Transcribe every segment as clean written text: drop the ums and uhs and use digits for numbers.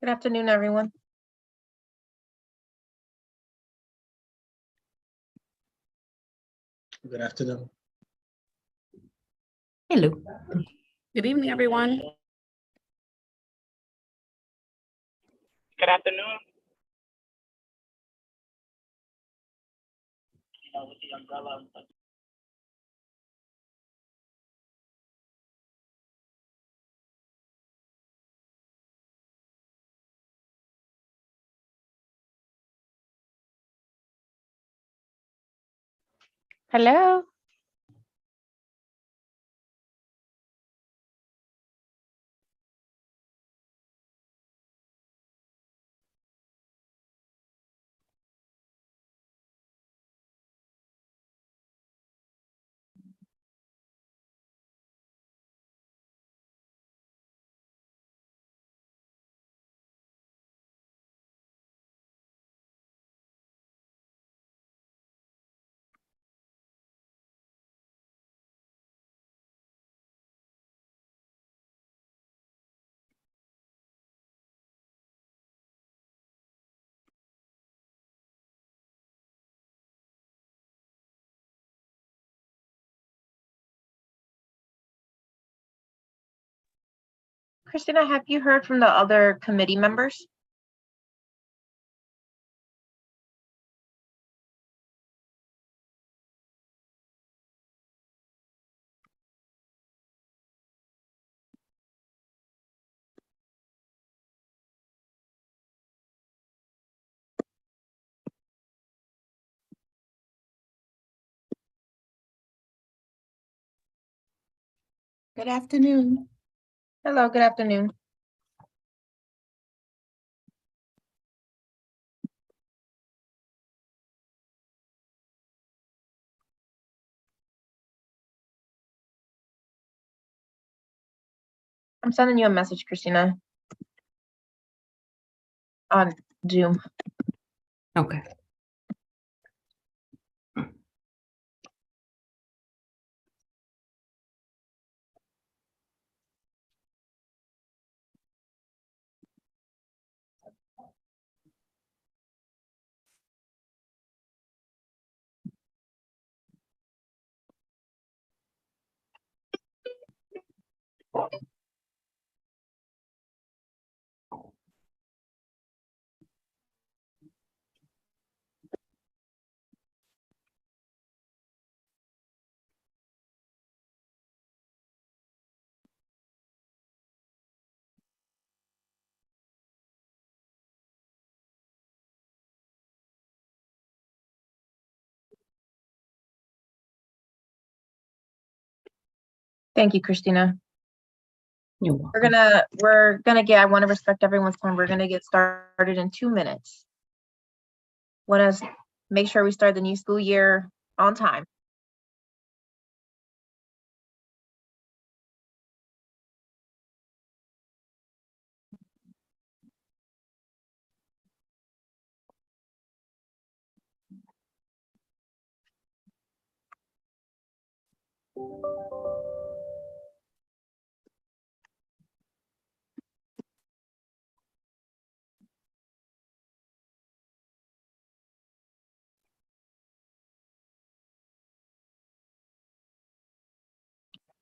Good afternoon, everyone. Good afternoon. Hello. Good evening, everyone. Good afternoon. With the umbrella. Hello. Christina, have you heard from the other committee members? Good afternoon. Hello, good afternoon. I'm sending you a message, Christina. On Zoom. Okay. Thank you, Christina. You're welcome. I want to respect everyone's time. We're gonna get started in 2 minutes. Want to make sure we start the new school year on time.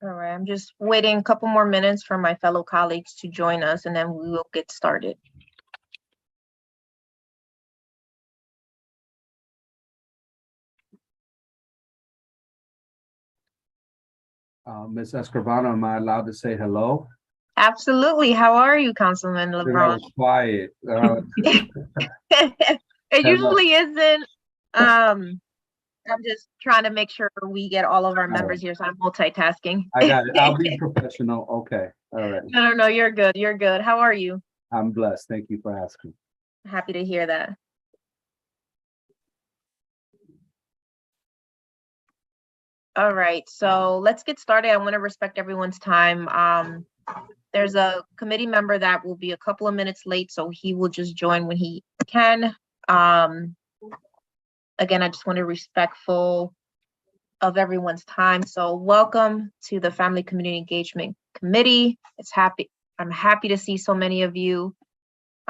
All right, I'm just waiting a couple more minutes for my fellow colleagues to join us, and then we will get started. Ms. Escribano, am I allowed to say hello? Absolutely. How are you, Councilman That LeBron? was quiet. It usually isn't. I'm just trying to make sure we get all of our members here, so I'm multitasking. I got it. I'll be professional. Okay. All right. No, you're good. You're good. How are you? I'm blessed. Thank you for asking. Happy to hear that. All right, so let's get started. I want to respect everyone's time. There's a committee member that will be a couple of minutes late, so he will just join when he can. Again, I just want to be respectful of everyone's time. So welcome to the Family Community Engagement Committee. I'm happy to see so many of you.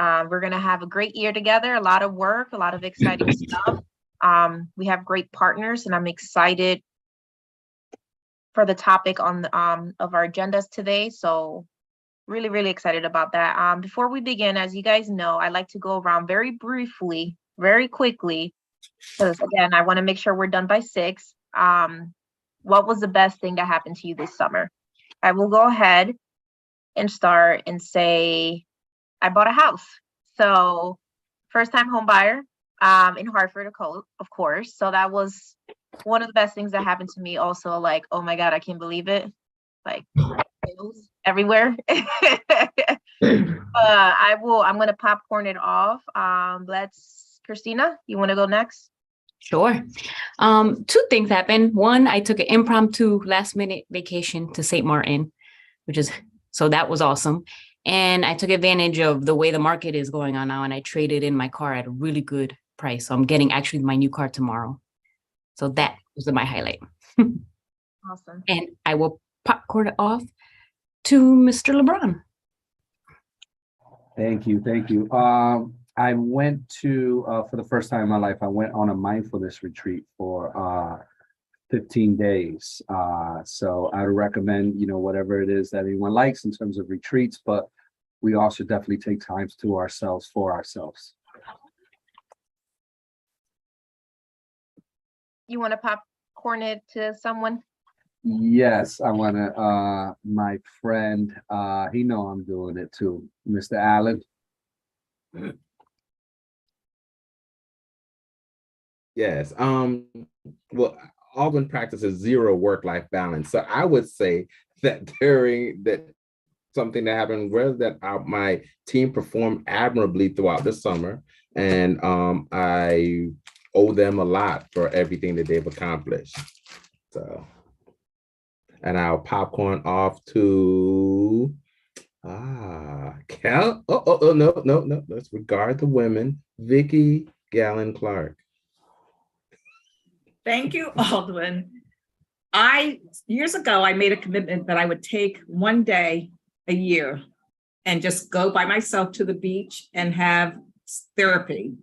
We're gonna have a great year together, a lot of work, a lot of exciting stuff. We have great partners, and I'm excited for the topic on the, of our agendas today. So really, really excited about that. Before we begin, as you guys know, I like to go around very briefly, very quickly, because again, I want to make sure we're done by 6. What was the best thing that happened to you this summer? I will go ahead and start and say, I bought a house. So first time home buyer in Hartford, of course. So that was one of the best things that happened to me. Also, like, oh my God, I can't believe it. Like sales everywhere. I'm gonna popcorn it off. Christina, you wanna go next? Sure. 2 things happened. One, I took an impromptu last minute vacation to St. Martin, so that was awesome. And I took advantage of the way the market is going on now, and I traded in my car at a really good price. So I'm getting actually my new car tomorrow. So that was my highlight. Awesome. And I will popcorn it off to Mr. LeBron. Thank you. I went to, for the first time in my life, I went on a mindfulness retreat for 15 days. So I would recommend, whatever it is that anyone likes in terms of retreats, but we also definitely take times to ourselves for ourselves. You want to popcorn it to someone? Yes, I want to, my friend, he know I'm doing it too, Mr. Allen. Yes. Well, Auburn practices 0 work-life balance. So I would say that during that something that happened was that my team performed admirably throughout the summer. And I owe them a lot for everything that they've accomplished. So, and I'll popcorn off to Cal. No. Let's regard the women. Vicki Gallen Clark. Thank you, Aldwin. Years ago, I made a commitment that I would take one day a year and just go by myself to the beach and have therapy.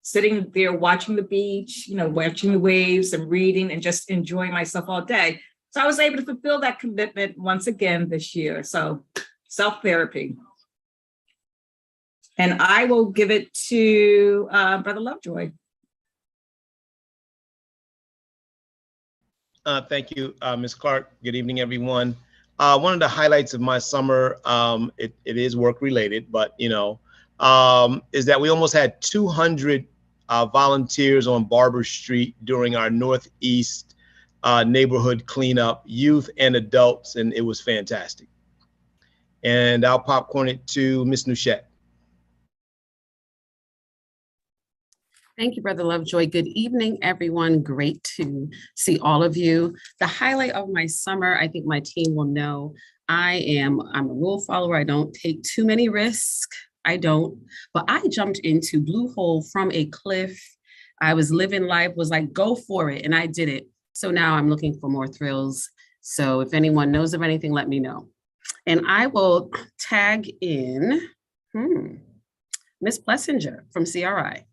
Sitting there watching the beach, watching the waves and reading and just enjoying myself all day. So I was able to fulfill that commitment once again this year. So self-therapy. And I will give it to Brother Lovejoy. Thank you, Ms. Clark. Good evening, everyone. One of the highlights of my summer, it is work related, but is that we almost had 200 volunteers on Barber Street during our Northeast neighborhood cleanup, youth and adults, and it was fantastic. And I'll popcorn it to Ms. Nouchette. Thank you, Brother Lovejoy. Good evening, everyone. Great to see all of you. The highlight of my summer, I think my team will know, I'm a rule follower. I don't take too many risks. But I jumped into Blue Hole from a cliff. I was living life, was like, go for it. And I did it. So now I'm looking for more thrills. So if anyone knows of anything, let me know. And I will tag in Ms. Plessinger from CRI.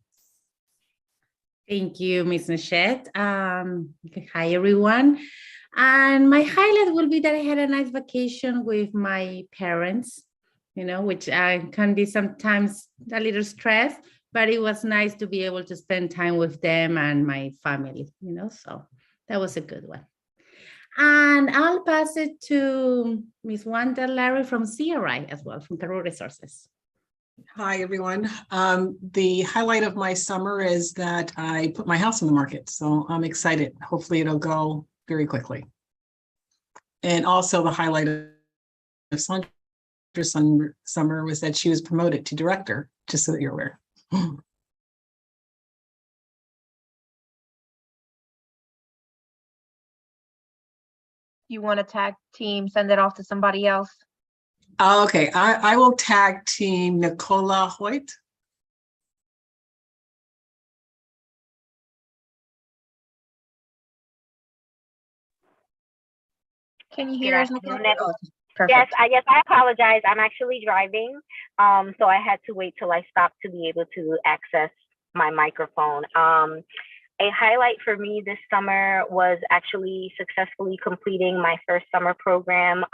Thank you, Ms. Nouchette. Hi, everyone. And my highlight will be that I had a nice vacation with my parents, which can be sometimes a little stress, but it was nice to be able to spend time with them and my family, so that was a good one. And I'll pass it to Ms. Wanda Larry from CRI as well, from Peru Resources. Hi, everyone. The highlight of my summer is that I put my house on the market, so I'm excited. Hopefully it'll go very quickly. And also the highlight of Sandra's summer was that she was promoted to director, just so that you're aware. You want to tag team, send it off to somebody else? Okay, I will tag team Nicola Hoyt. Can you hear us, Nicola? Perfect. Yes, I apologize. I'm actually driving. So I had to wait till I stopped to be able to access my microphone. A highlight for me this summer was actually successfully completing my first summer program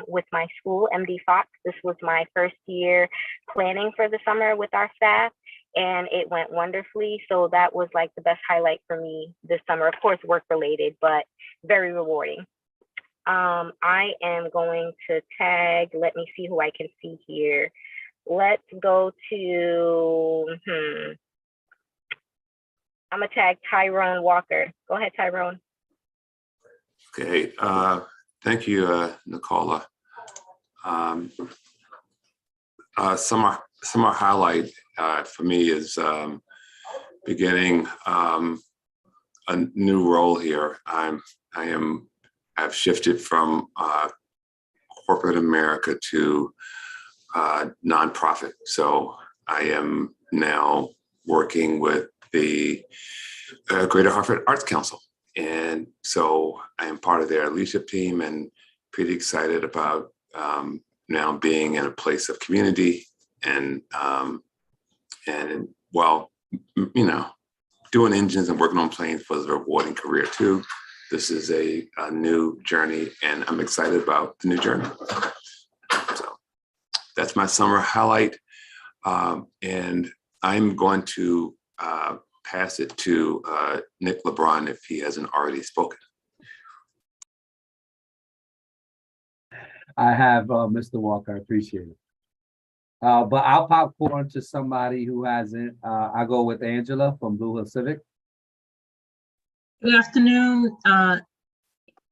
with my school, MD Fox. This was my first year planning for the summer with our staff, and it went wonderfully. So that was like the best highlight for me this summer. Of course, work related, but very rewarding. I am going to tag, let me see who I can see here. Let's go to, I'm gonna tag Tyrone Walker. Go ahead, Tyrone. Okay, thank you, Nicola. Summer highlight for me is beginning a new role here. I've shifted from corporate America to nonprofit. So I am now working with the Greater Hartford Arts Council. And so I am part of their leadership team and pretty excited about now being in a place of community and well, you know, doing engines and working on planes was a rewarding career too. This is a new journey and I'm excited about the new journey. So that's my summer highlight. And I'm going to pass it to Nick LeBron if he hasn't already spoken. I have Mr. Walker, I appreciate it. But I'll popcorn to somebody who hasn't. I go with Angela from Blue Hill Civic. Good afternoon,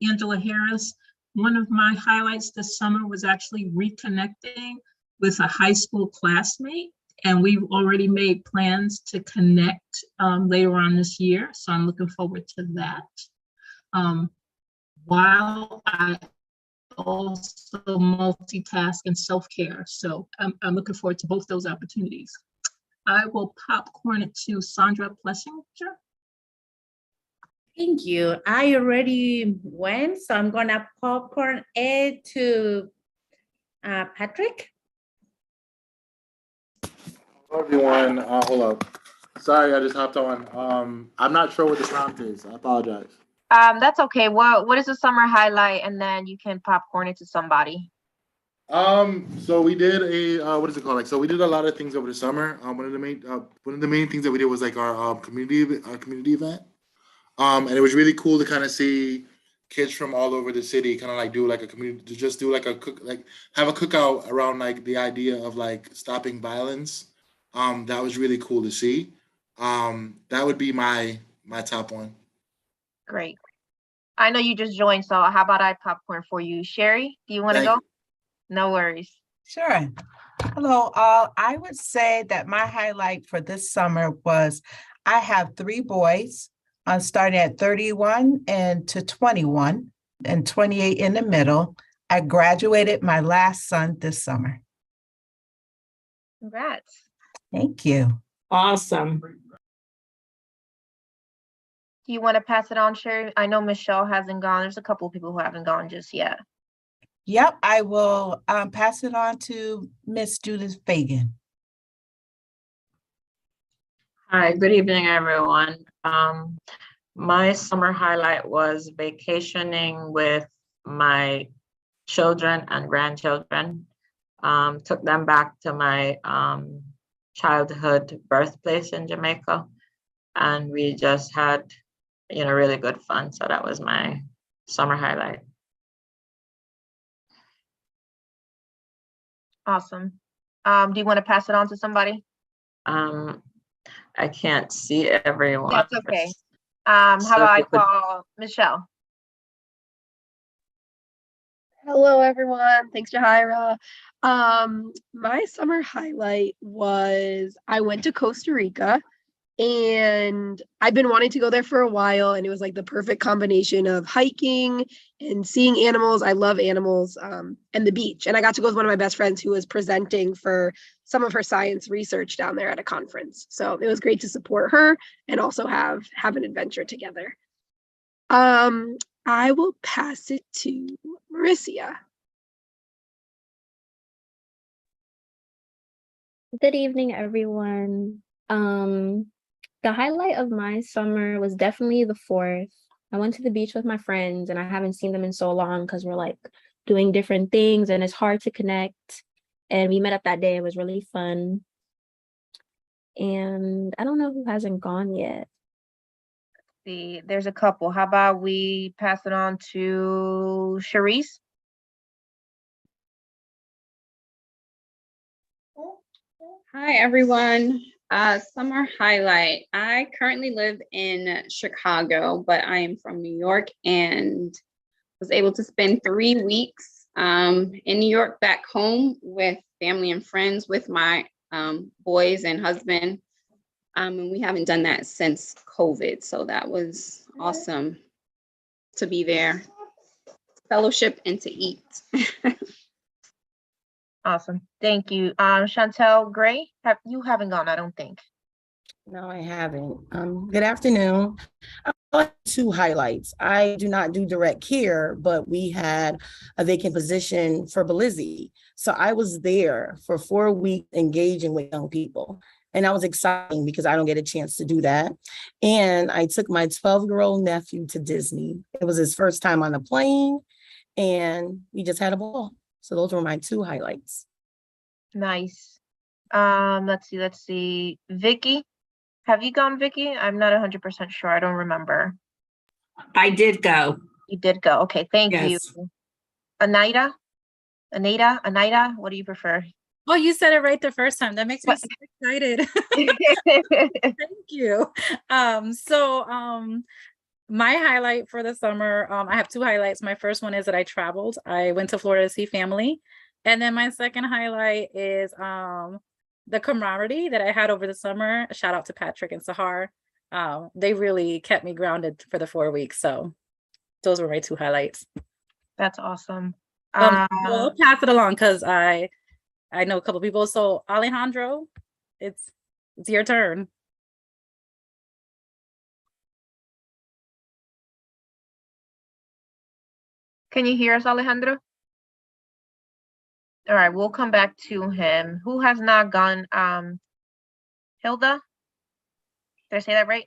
Angela Harris. One of my highlights this summer was actually reconnecting with a high school classmate, and we've already made plans to connect later on this year. So I'm looking forward to that. While I also multitask and self-care. So I'm looking forward to both those opportunities. I will popcorn it to Sandra Plessinger. Thank you. I already went, so I'm gonna popcorn it to Patrick. Hello everyone, hold up. Sorry, I just hopped on. I'm not sure what the prompt is. I apologize. That's okay. What is the summer highlight? And then you can popcorn it to somebody. So we did a what is it called? Like, so we did a lot of things over the summer. One of the main things that we did was like our community event. And it was really cool to kind of see kids from all over the city kind of like do like a community, to just do like a have a cookout around like the idea of like stopping violence. That was really cool to see. That would be my top one. Great. I know you just joined, so how about I popcorn for you? Sherry, do you want to go? No worries. Sure. Hello, all. I would say that my highlight for this summer was I have 3 boys, starting at 31 and to 21 and 28 in the middle. I graduated my last son this summer. Congrats. Thank you. Awesome. Do you want to pass it on, Sherry? I know Michelle hasn't gone. There's a couple of people who haven't gone just yet. Yep, I will pass it on to Miss Judith Fagan. Hi, good evening, everyone. My summer highlight was vacationing with my children and grandchildren. Took them back to my childhood birthplace in Jamaica, and we just had, really good fun. So that was my summer highlight. Awesome. Do you want to pass it on to somebody? I can't see everyone. That's okay. How about I call Michelle? Hello, everyone. Thanks, Jahira. My summer highlight was I went to Costa Rica, and I've been wanting to go there for a while, and it was like the perfect combination of hiking and seeing animals. I love animals, and the beach. And I got to go with one of my best friends who was presenting for some of her science research down there at a conference. So it was great to support her and also have an adventure together. I will pass it to Maricia. Good evening, everyone. The highlight of my summer was definitely the 4th. I went to the beach with my friends and I haven't seen them in so long because we're like doing different things and it's hard to connect. And we met up that day. It was really fun. And I don't know who hasn't gone yet. There's a couple. How about we pass it on to Sharice? Hi, everyone. Summer highlight. I currently live in Chicago, but I am from New York and was able to spend 3 weeks in New York back home with family and friends with my boys and husband. And we haven't done that since COVID. So that was awesome to be there, fellowship and to eat. Awesome. Thank you. Chantel Gray, you haven't gone, I don't think. No, I haven't. Good afternoon. I have 2 highlights. I do not do direct care, but we had a vacant position for Belizzi. So I was there for 4 weeks engaging with young people. And that was exciting because I don't get a chance to do that. And I took my 12-year-old nephew to Disney. It was his first time on a plane and we just had a ball. So those were my 2 highlights. Nice. Let's see. Vicky, have you gone, Vicky? I'm not 100% sure. I don't remember. I did go. You did go. Okay, thank you. Yes. Anita, what do you prefer? Oh, you said it right the first time. That makes me so excited. Thank you. My highlight for the summer, I have 2 highlights. My first one is that I traveled. I went to Florida to see family. And then my second highlight is the camaraderie that I had over the summer. Shout out to Patrick and Sahar. They really kept me grounded for the 4 weeks. So those were my 2 highlights. That's awesome. I'll pass it along because I know a couple people. So Alejandro, it's your turn. Can you hear us, Alejandro? All right, we'll come back to him. Who has not gone? Hilda? Did I say that right?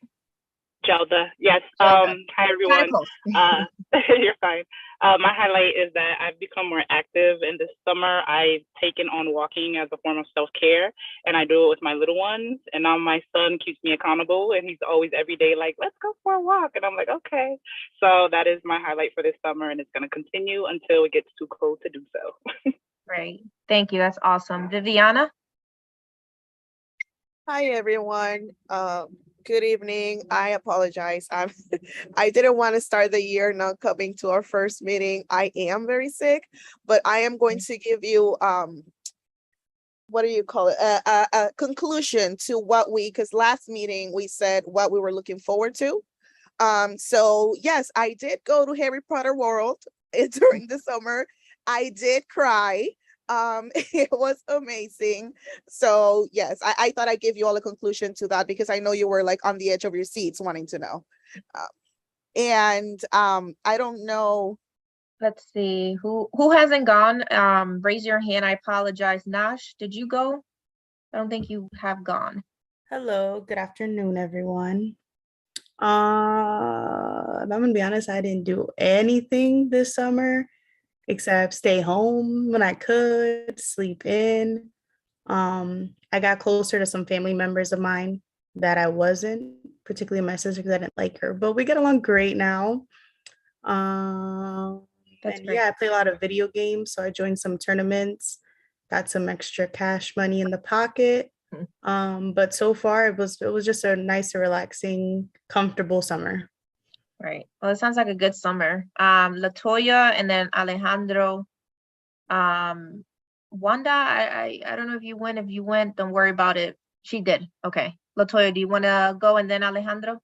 Jelda, yes. Jelda. Hi, everyone. You're fine. My highlight is that I've become more active, and this summer I've taken on walking as a form of self-care, and I do it with my little ones, and now my son keeps me accountable, and he's always every day like, let's go for a walk, and I'm like, okay. So that is my highlight for this summer, and it's going to continue until it gets too cold to do so. Great. Thank you. That's awesome. Viviana? Hi, everyone. Good evening. I apologize. I didn't want to start the year not coming to our first meeting. I am very sick, but I am going to give you what do you call it? A conclusion to what because last meeting we said what we were looking forward to. So yes, I did go to Harry Potter World during the summer. I did cry. It was amazing. So yes, I thought I'd give you all a conclusion to that because I know you were like on the edge of your seats wanting to know. I don't know. Let's see who hasn't gone. Raise your hand. I apologize. Nash, did you go? I don't think you have gone. Hello, good afternoon, everyone. I'm gonna be honest, I didn't do anything this summer except stay home when I could, sleep in. I got closer to some family members of mine that I wasn't, particularly my sister, because I didn't like her, but we get along great now. Yeah, I play a lot of video games, so I joined some tournaments, got some extra cash money in the pocket. But so far it was just a nice, relaxing, comfortable summer. Right. Well, it sounds like a good summer. Latoya and then Alejandro. Wanda, I don't know if you went. If you went, don't worry about it. She did. Okay. Latoya, do you want to go and then Alejandro?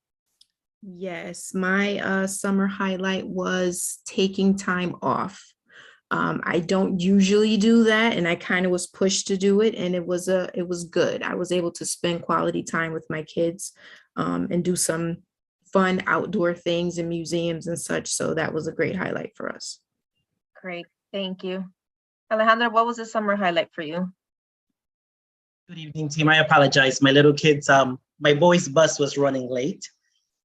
Yes, my summer highlight was taking time off. I don't usually do that, and I kind of was pushed to do it, and it was good. I was able to spend quality time with my kids and do some fun outdoor things in museums and such. So that was a great highlight for us. Great, thank you. Alejandra, what was the summer highlight for you? Good evening, team. I apologize. My little kids, my boy's bus was running late,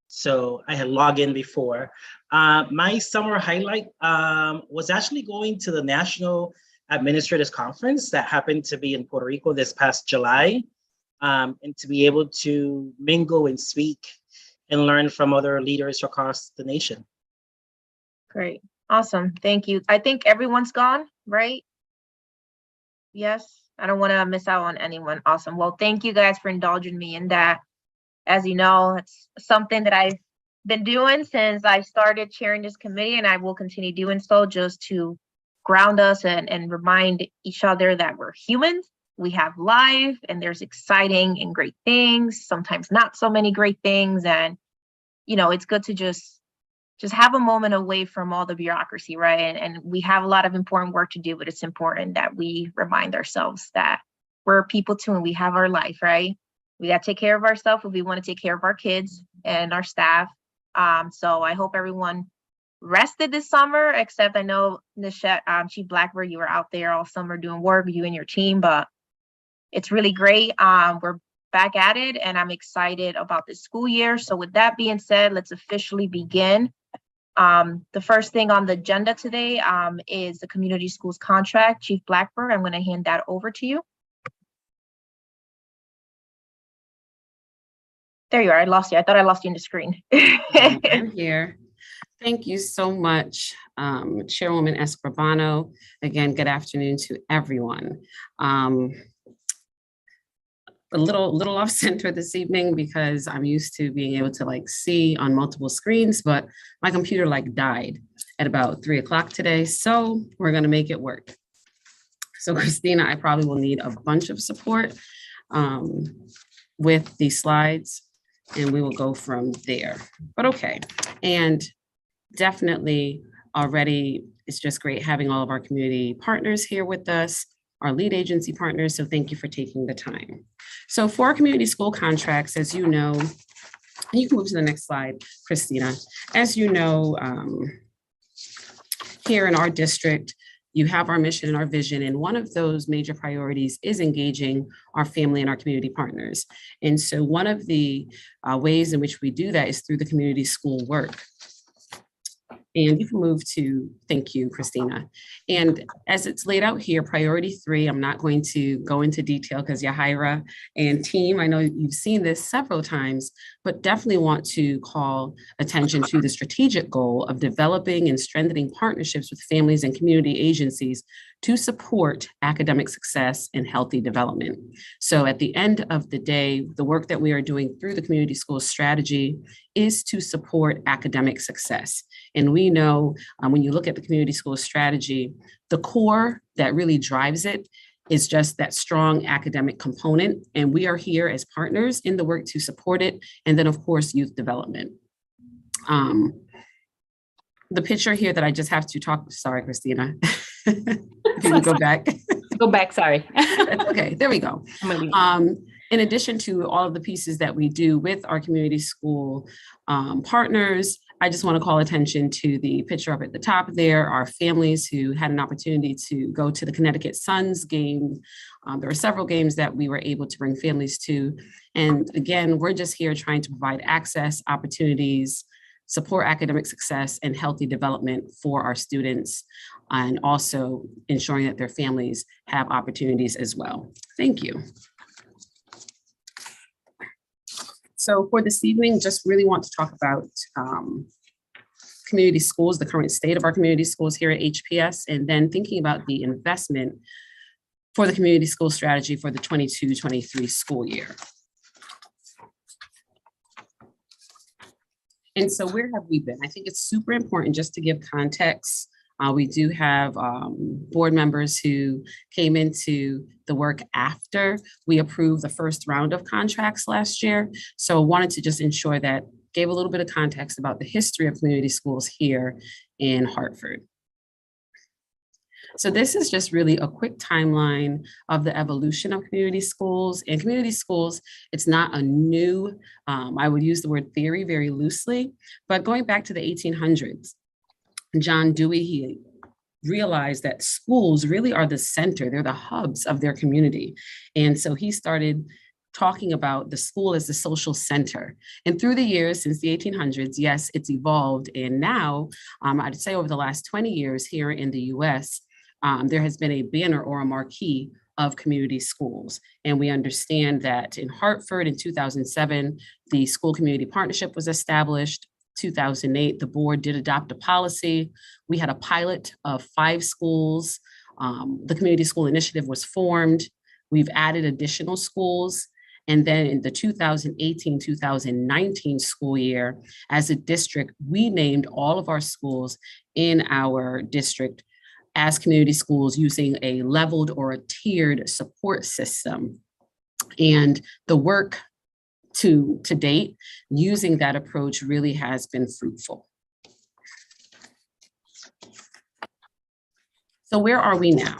so I had logged in before. My summer highlight was actually going to the National Administrators Conference that happened to be in Puerto Rico this past July, and to be able to mingle and speak and learn from other leaders across the nation. Great. Awesome. Thank you. I think everyone's gone, right? Yes. I don't want to miss out on anyone. Awesome. Well, thank you guys for indulging me in that. As you know, it's something that I've been doing since I started chairing this committee, and I will continue doing so, just to ground us and remind each other that we're humans. We have life, and there's exciting and great things, sometimes not so many great things. And, you know, it's good to just have a moment away from all the bureaucracy, right? And we have a lot of important work to do, but it's important that we remind ourselves that we're people too, and we have our life, right? We got to take care of ourselves if we want to take care of our kids and our staff. So I hope everyone rested this summer, except I know Nishette, Chief Blackbird, you were out there all summer doing work, you and your team, but it's really great. We're back at it, and I'm excited about this school year. So with that being said, let's officially begin. The first thing on the agenda today is the community schools contract. Chief Blackbird, I'm going to hand that over to you. There you are. I lost you. I thought I lost you in the screen. I'm here. Thank you so much, Chairwoman Escribano. Again, good afternoon to everyone. A little off center this evening because I'm used to being able to see on multiple screens, but my computer died at about 3 o'clock today. So we're gonna make it work. So Christina, I probably will need a bunch of support with these slides, and we will go from there. But okay, and definitely already it's just great having all of our community partners here with us, our lead agency partners. So thank you for taking the time. So for community school contracts, as you know, and you can move to the next slide, Christina. As you know, here in our district, you have our mission and our vision, and one of those major priorities is engaging our family and our community partners. And so one of the ways in which we do that is through the community school work. And you can move to, thank you, Christina. And as it's laid out here, priority 3, I'm not going to go into detail because Yahaira and team, I know you've seen this several times, but definitely want to call attention to the strategic goal of developing and strengthening partnerships with families and community agencies to support academic success and healthy development. So at the end of the day, the work that we are doing through the community school strategy is to support academic success. And we know when you look at the community school strategy, the core that really drives it is just that strong academic component. And we are here as partners in the work to support it. And then of course, youth development. The picture here that I just have to talk, sorry, Christina. Can you go back? Go back, sorry. Okay, there we go. In addition to all of the pieces that we do with our community school partners, I just want to call attention to the picture up at the top there, our families who had an opportunity to go to the Connecticut Suns game. There were several games that we were able to bring families to. And again, we're just here trying to provide access, opportunities, support academic success and healthy development for our students, and also ensuring that their families have opportunities as well. Thank you. So for this evening, just really want to talk about community schools, the current state of our community schools here at HPS, and then thinking about the investment for the community school strategy for the 22-23 school year. And so where have we been? I think it's super important just to give context. We do have board members who came into the work after we approved the first round of contracts last year. So wanted to just ensure that gave a little bit of context about the history of community schools here in Hartford. So this is just really a quick timeline of the evolution of community schools. And community schools, it's not a new, I would use the word theory very loosely, but going back to the 1800s, John Dewey, he realized that schools really are the center, they're the hubs of their community. And so he started talking about the school as the social center. And through the years, since the 1800s, yes, it's evolved. And now, I'd say over the last 20 years here in the US, there has been a banner or a marquee of community schools. And we understand that in Hartford in 2007, the School Community Partnership was established. 2008, the board did adopt a policy. We had a pilot of 5 schools. The Community School Initiative was formed. We've added additional schools. And then in the 2018-2019 school year, as a district, we named all of our schools in our district as community schools using a leveled or a tiered support system. And the work to date, using that approach really has been fruitful. So where are we now?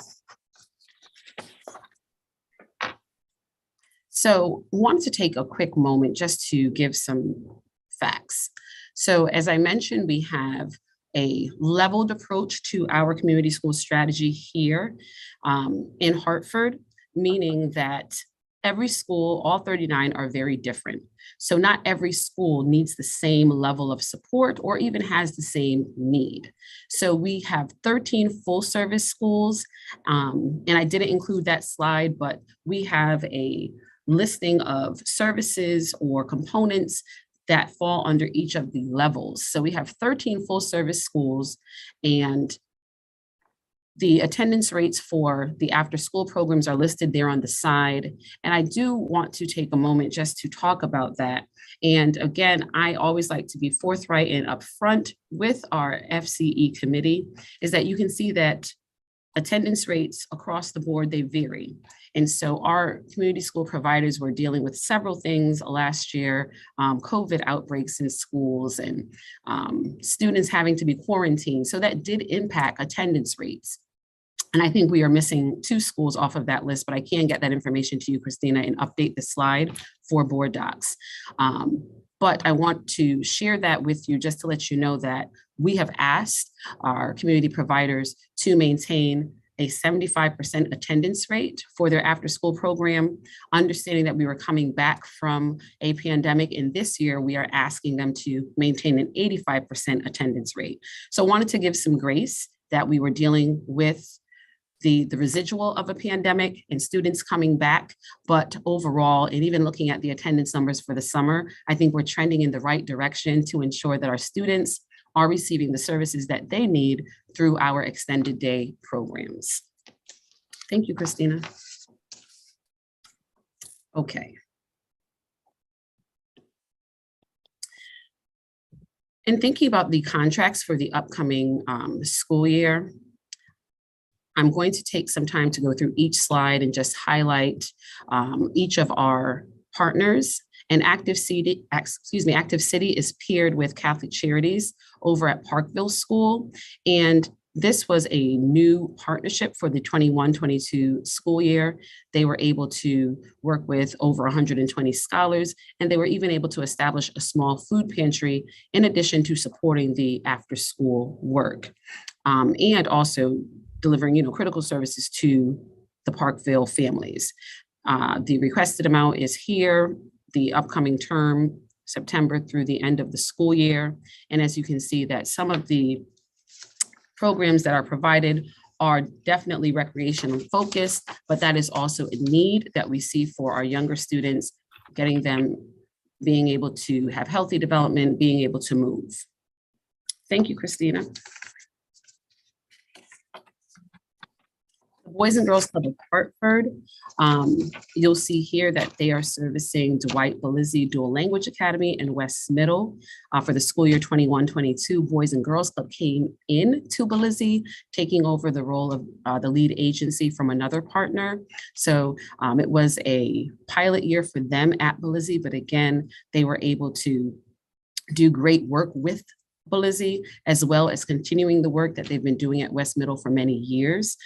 So wanted to take a quick moment just to give some facts. So as I mentioned, we have a leveled approach to our community school strategy here in Hartford, meaning that every school, all 39 are very different. So not every school needs the same level of support or even has the same need. So we have 13 full service schools, and I didn't include that slide, but we have a listing of services or components that fall under each of the levels. So we have 13 full service schools, and the attendance rates for the after school programs are listed there on the side. And I do want to take a moment just to talk about that. And again, I always like to be forthright and upfront with our FCE committee, is that you can see that attendance rates across the board, they vary. And so our community school providers were dealing with several things last year, COVID outbreaks in schools and students having to be quarantined. So that did impact attendance rates. And I think we are missing 2 schools off of that list, but I can get that information to you, Christina, and update the slide for board docs. But I want to share that with you just to let you know that we have asked our community providers to maintain a 75% attendance rate for their after school program, understanding that we were coming back from a pandemic, and this year we are asking them to maintain an 85% attendance rate. So I wanted to give some grace that we were dealing with the residual of a pandemic and students coming back, but overall, and even looking at the attendance numbers for the summer, I think we're trending in the right direction to ensure that our students are receiving the services that they need through our extended day programs. Thank you, Christina. Okay. In thinking about the contracts for the upcoming school year, I'm going to take some time to go through each slide and just highlight each of our partners. And Active City is paired with Catholic Charities over at Parkville School. And this was a new partnership for the 21-22 school year. They were able to work with over 120 scholars, and they were even able to establish a small food pantry in addition to supporting the after-school work. And also delivering, critical services to the Parkville families. The requested amount is here, the upcoming term, September through the end of the school year. And as you can see that some of the programs that are provided are definitely recreational focused, but that is also a need that we see for our younger students, getting them being able to have healthy development, being able to move. Thank you, Christina. Boys and Girls Club of Hartford. You'll see here that they are servicing Dwight Belizzi Dual Language Academy and West Middle. For the school year 21-22, Boys and Girls Club came in to Belizzi, taking over the role of the lead agency from another partner. So it was a pilot year for them at Belizzi, but again, they were able to do great work with Belizzi, as well as continuing the work that they've been doing at West Middle for many years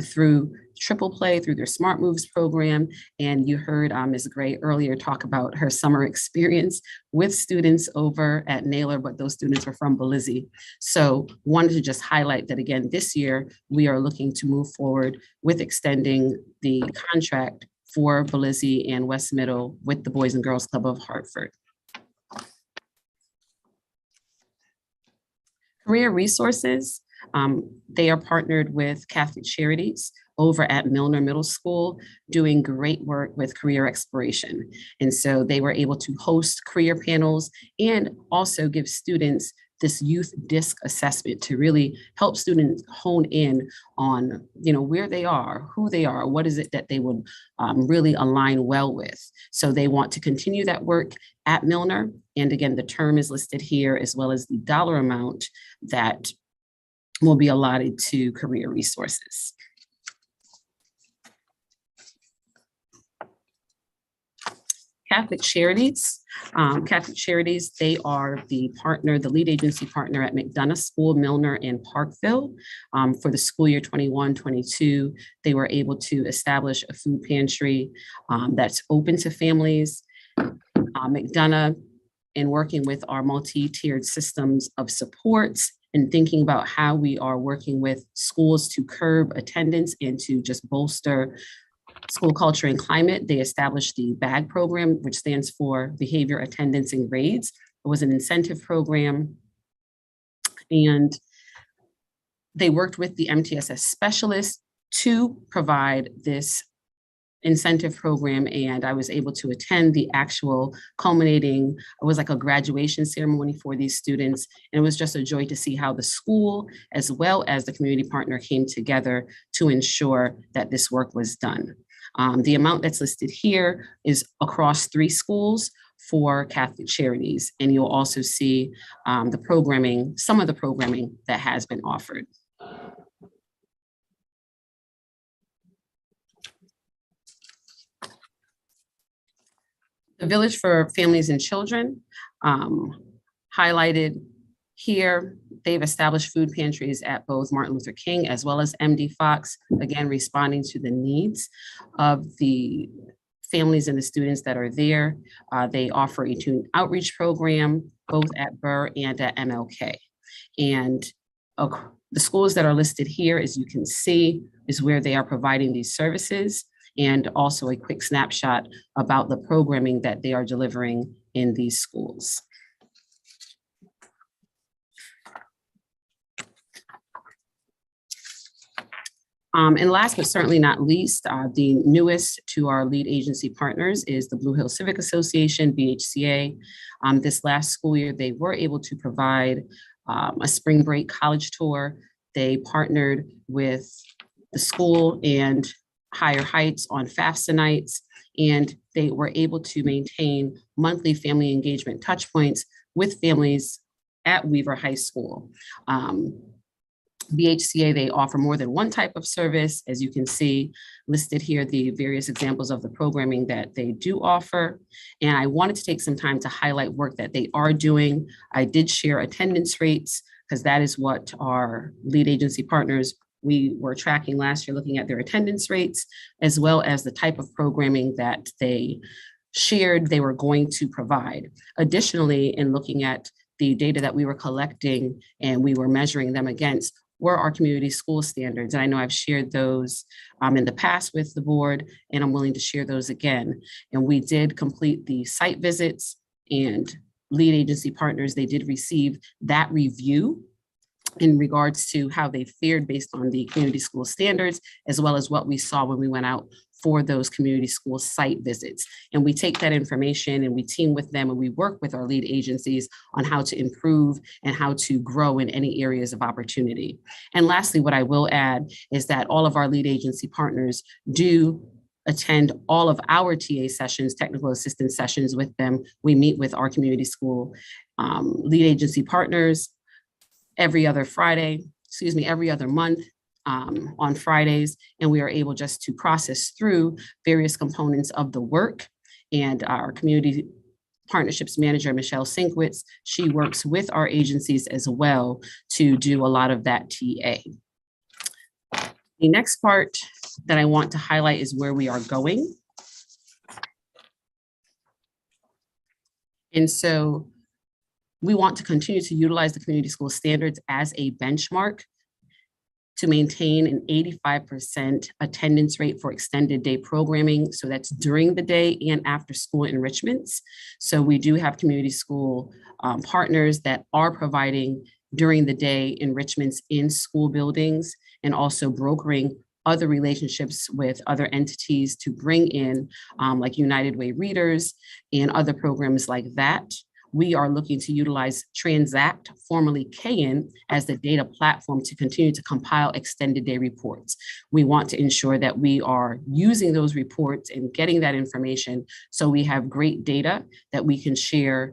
through Triple Play, through their Smart Moves program. And you heard Ms. Gray earlier talk about her summer experience with students over at Naylor, but those students were from Belizzi. So wanted to just highlight that again, this year, we are looking to move forward with extending the contract for Belizzi and West Middle with the Boys and Girls Club of Hartford. Career Resources, they are partnered with Catholic Charities over at Milner Middle School, doing great work with career exploration. And so they were able to host career panels and also give students this youth DISC assessment to really help students hone in on, where they are, who they are, what is it that they would really align well with. So they want to continue that work at Milner. And again, the term is listed here, as well as the dollar amount that will be allotted to Career Resources. Catholic Charities. Catholic Charities, they are the partner, the lead agency partner at McDonough School, Milner, and Parkville. For the school year 21-22, they were able to establish a food pantry that's open to families. McDonough, in working with our multi-tiered systems of supports and thinking about how we are working with schools to curb attendance and to just bolster school culture and climate, they established the BAG program, which stands for Behavior, Attendance, and Grades. It was an incentive program. And they worked with the MTSS specialists to provide this incentive program. And I was able to attend the actual culminating, it was like a graduation ceremony for these students. And it was just a joy to see how the school, as well as the community partner, came together to ensure that this work was done. The amount that's listed here is across 3 schools for Catholic Charities, and you'll also see the programming, some of the programming that has been offered. The Village for Families and Children, highlighted here, they've established food pantries at both Martin Luther King as well as MD Fox, again, responding to the needs of the families and the students that are there. They offer a student outreach program, both at Burr and at MLK. And the schools that are listed here, as you can see, is where they are providing these services, and also a quick snapshot about the programming that they are delivering in these schools. And last but certainly not least, the newest to our lead agency partners is the Blue Hill Civic Association, BHCA. This last school year, they were able to provide a spring break college tour. They partnered with the school and Higher Heights on FAFSA nights, and they were able to maintain monthly family engagement touch points with families at Weaver High School. BHCA, they offer more than one type of service. As you can see listed here, the various examples of the programming that they do offer. And I wanted to take some time to highlight work that they are doing. I did share attendance rates because that is what our lead agency partners, we were tracking last year, looking at their attendance rates, as well as the type of programming that they shared they were going to provide. Additionally, in looking at the data that we were collecting and we were measuring them against, were our community school standards. And I know I've shared those in the past with the board, and I'm willing to share those again. And we did complete the site visits, and lead agency partners, they did receive that review in regards to how they fared based on the community school standards, as well as what we saw when we went out for those community school site visits. And we take that information and we team with them and we work with our lead agencies on how to improve and how to grow in any areas of opportunity. And lastly, what I will add is that all of our lead agency partners do attend all of our TA sessions, technical assistance sessions with them. We meet with our community school lead agency partners every other month on Fridays, and we are able just to process through various components of the work. And our community partnerships manager, Michelle Sinkwitz, she works with our agencies as well to do a lot of that TA. The next part that I want to highlight is where we are going. And so we want to continue to utilize the community school standards as a benchmark to maintain an 85% attendance rate for extended day programming. So that's during the day and after school enrichments. So we do have community school partners that are providing during the day enrichments in school buildings and also brokering other relationships with other entities to bring in like United Way Readers and other programs like that. We are looking to utilize Transact, formerly KN, as the data platform to continue to compile extended day reports. We want to ensure that we are using those reports and getting that information so we have great data that we can share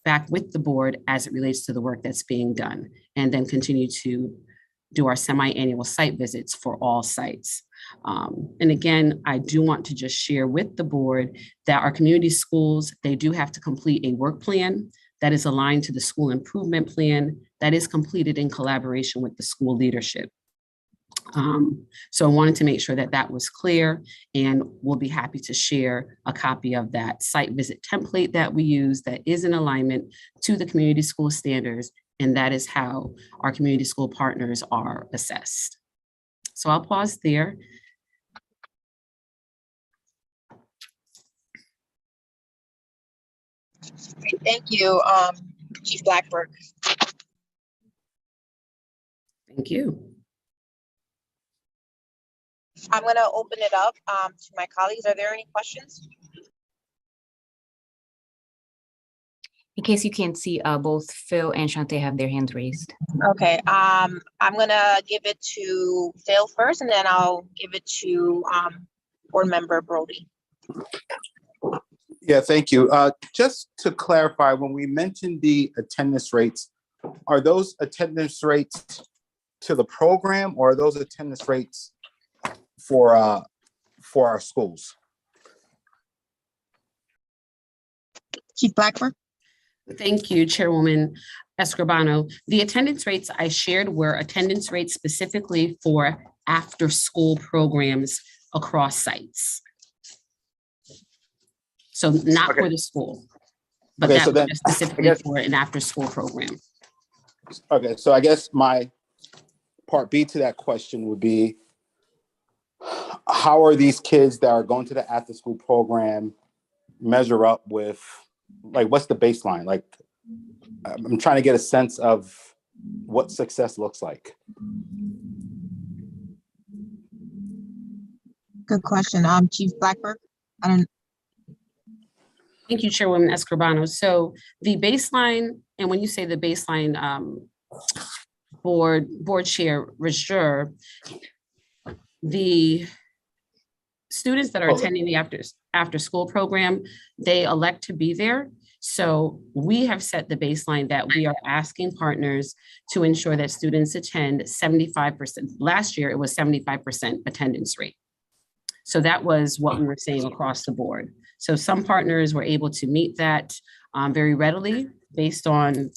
back with the board as it relates to the work that's being done, and then continue to do our semi-annual site visits for all sites. And again, I do want to just share with the board that our community schools, they do have to complete a work plan that is aligned to the school improvement plan that is completed in collaboration with the school leadership. So I wanted to make sure that that was clear, and we'll be happy to share a copy of that site visit template that we use that is in alignment to the community school standards, and that is how our community school partners are assessed. So I'll pause there. Great, thank you, Chief Blackburn. Thank you. I'm gonna open it up to my colleagues. Are there any questions? In case you can't see, both Phil and Shante have their hands raised. Okay, I'm gonna give it to Phil first, and then I'll give it to Board Member Brody. Yeah, thank you. Just to clarify, when we mentioned the attendance rates, are those attendance rates to the program, or are those attendance rates for our schools? Chief Blackburn. Thank you, Chairwoman Escribano. The attendance rates I shared were attendance rates specifically for after-school programs across sites. So not for the school, but Okay, that so was then, just specifically for an after-school program. Okay, so I guess my part B to that question would be, how are these kids that are going to the after-school program measure up with, like, what's the baseline? Like, I'm trying to get a sense of what success looks like. Good question, Chief Blackburn. Thank you, Chairwoman Escribano. So the baseline, and when you say the baseline, board chair Rajur, the students that are attending the after school program, they elect to be there. So we have set the baseline that we are asking partners to ensure that students attend 75%. Last year, it was 75% attendance rate. So that was what we were saying across the board. So some partners were able to meet that very readily based on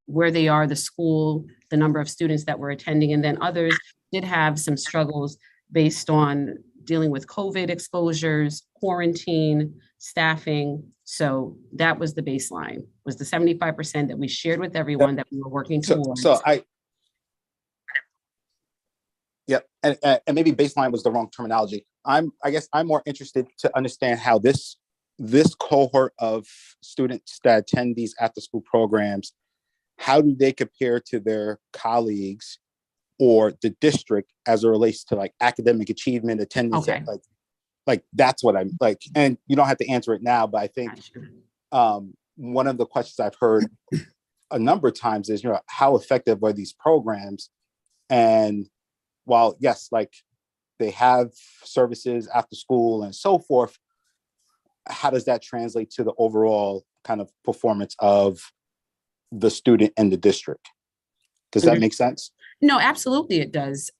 where they are, the school, the number of students that were attending, and then others did have some struggles based on dealing with COVID exposures, quarantine, staffing. So that was the baseline, was the 75% that we shared with everyone that we were working towards. And maybe baseline was the wrong terminology. I guess I'm more interested to understand how this cohort of students that attend these after-school programs, how do they compare to their colleagues or the district as it relates to like academic achievement, attendance? Okay. Like that's what I'm like, and you don't have to answer it now, but I think one of the questions I've heard a number of times is, how effective are these programs? And while yes, like they have services after school and so forth, how does that translate to the overall kind of performance of the student and the district? Does that make sense? No, absolutely it does.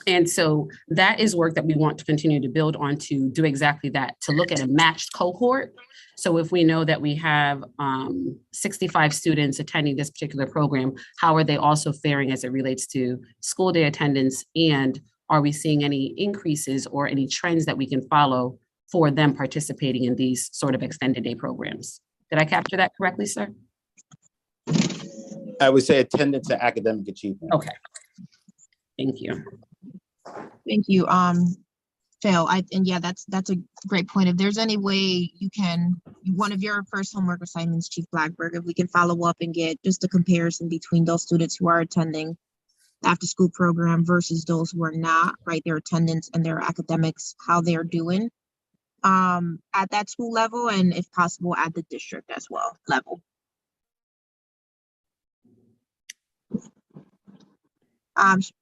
And so that is work that we want to continue to build on to do exactly that, to look at a matched cohort. So if we know that we have 65 students attending this particular program, how are they also faring as it relates to school day attendance? And are we seeing any increases or any trends that we can follow for them participating in these sort of extended day programs? Did I capture that correctly, sir? I would say attendance and academic achievement. Okay. Thank you. Thank you, Phil. And yeah, that's a great point. If there's any way you can, one of your first homework assignments, Chief Blackburg, if we can follow up and get just a comparison between those students who are attending the after school program versus those who are not, right? Their attendance and their academics, how they're doing at that school level, and if possible at the district as well level.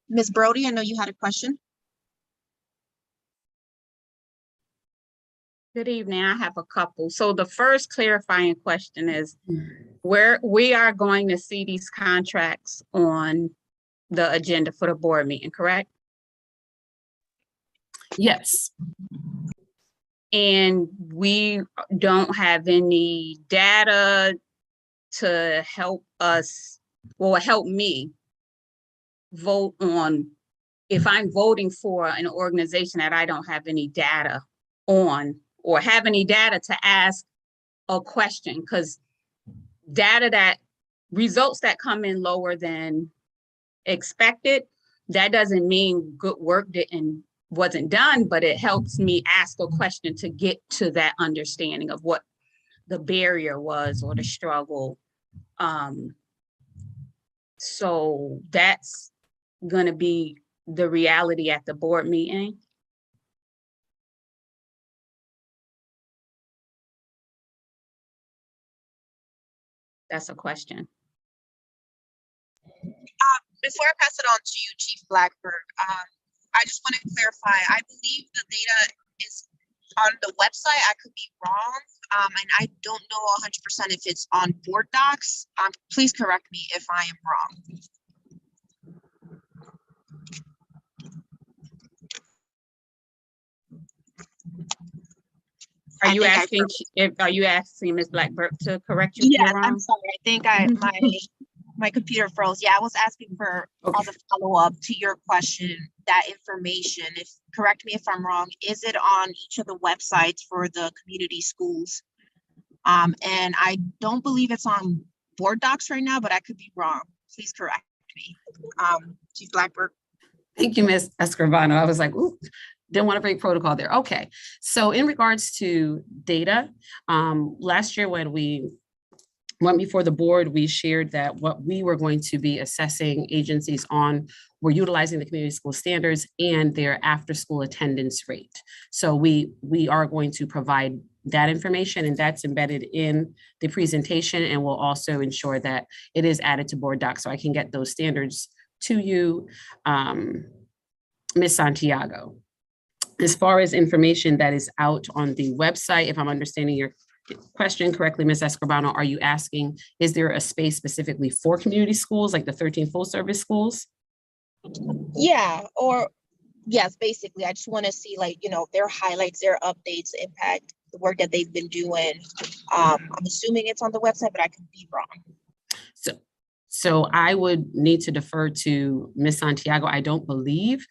Ms. Brody, I know you had a question. Good evening. I have a couple. So the first clarifying question is where we are going to see these contracts on the agenda for the board meeting, correct? Yes. And we don't have any data to help us, or help me vote on if I'm voting for an organization that I don't have any data on, or have any data to ask a question, because data that results that come in lower than expected, that doesn't mean good work wasn't done, but it helps me ask a question to get to that understanding of what the barrier was or the struggle. So that's going to be the reality at the board meeting. That's a question. Before I pass it on to you, Chief Blackburg, I just want to clarify. I believe the data is on the website. I could be wrong, and I don't know 100% if it's on Board Docs. Please correct me if I am wrong. Are you asking Ms. Blackburg to correct you? Yeah, I'm sorry. I think my computer froze. Yeah, I was asking for all the follow-up to your question, that information. If correct me if I'm wrong, is it on each of the websites for the community schools? And I don't believe it's on Board Docs right now, but I could be wrong. Please correct me. Chief Blackburg. Thank you, Ms. Escribano. I was like, ooh, didn't want to break protocol there. Okay, so in regards to data, last year when we went before the board, we shared that what we were going to be assessing agencies on were utilizing the community school standards and their after school attendance rate. So we are going to provide that information, and that's embedded in the presentation, and we'll also ensure that it is added to Board Docs so I can get those standards to you, Ms. Santiago. As far as information that is out on the website, if I'm understanding your question correctly, Ms. Escribano, are you asking, is there a space specifically for community schools, like the 13 full service schools? Yeah, or yes, basically, I just want to see, like, their highlights, their updates, impact, the work that they've been doing. I'm assuming it's on the website, but I could be wrong. So I would need to defer to Ms. Santiago. I don't believe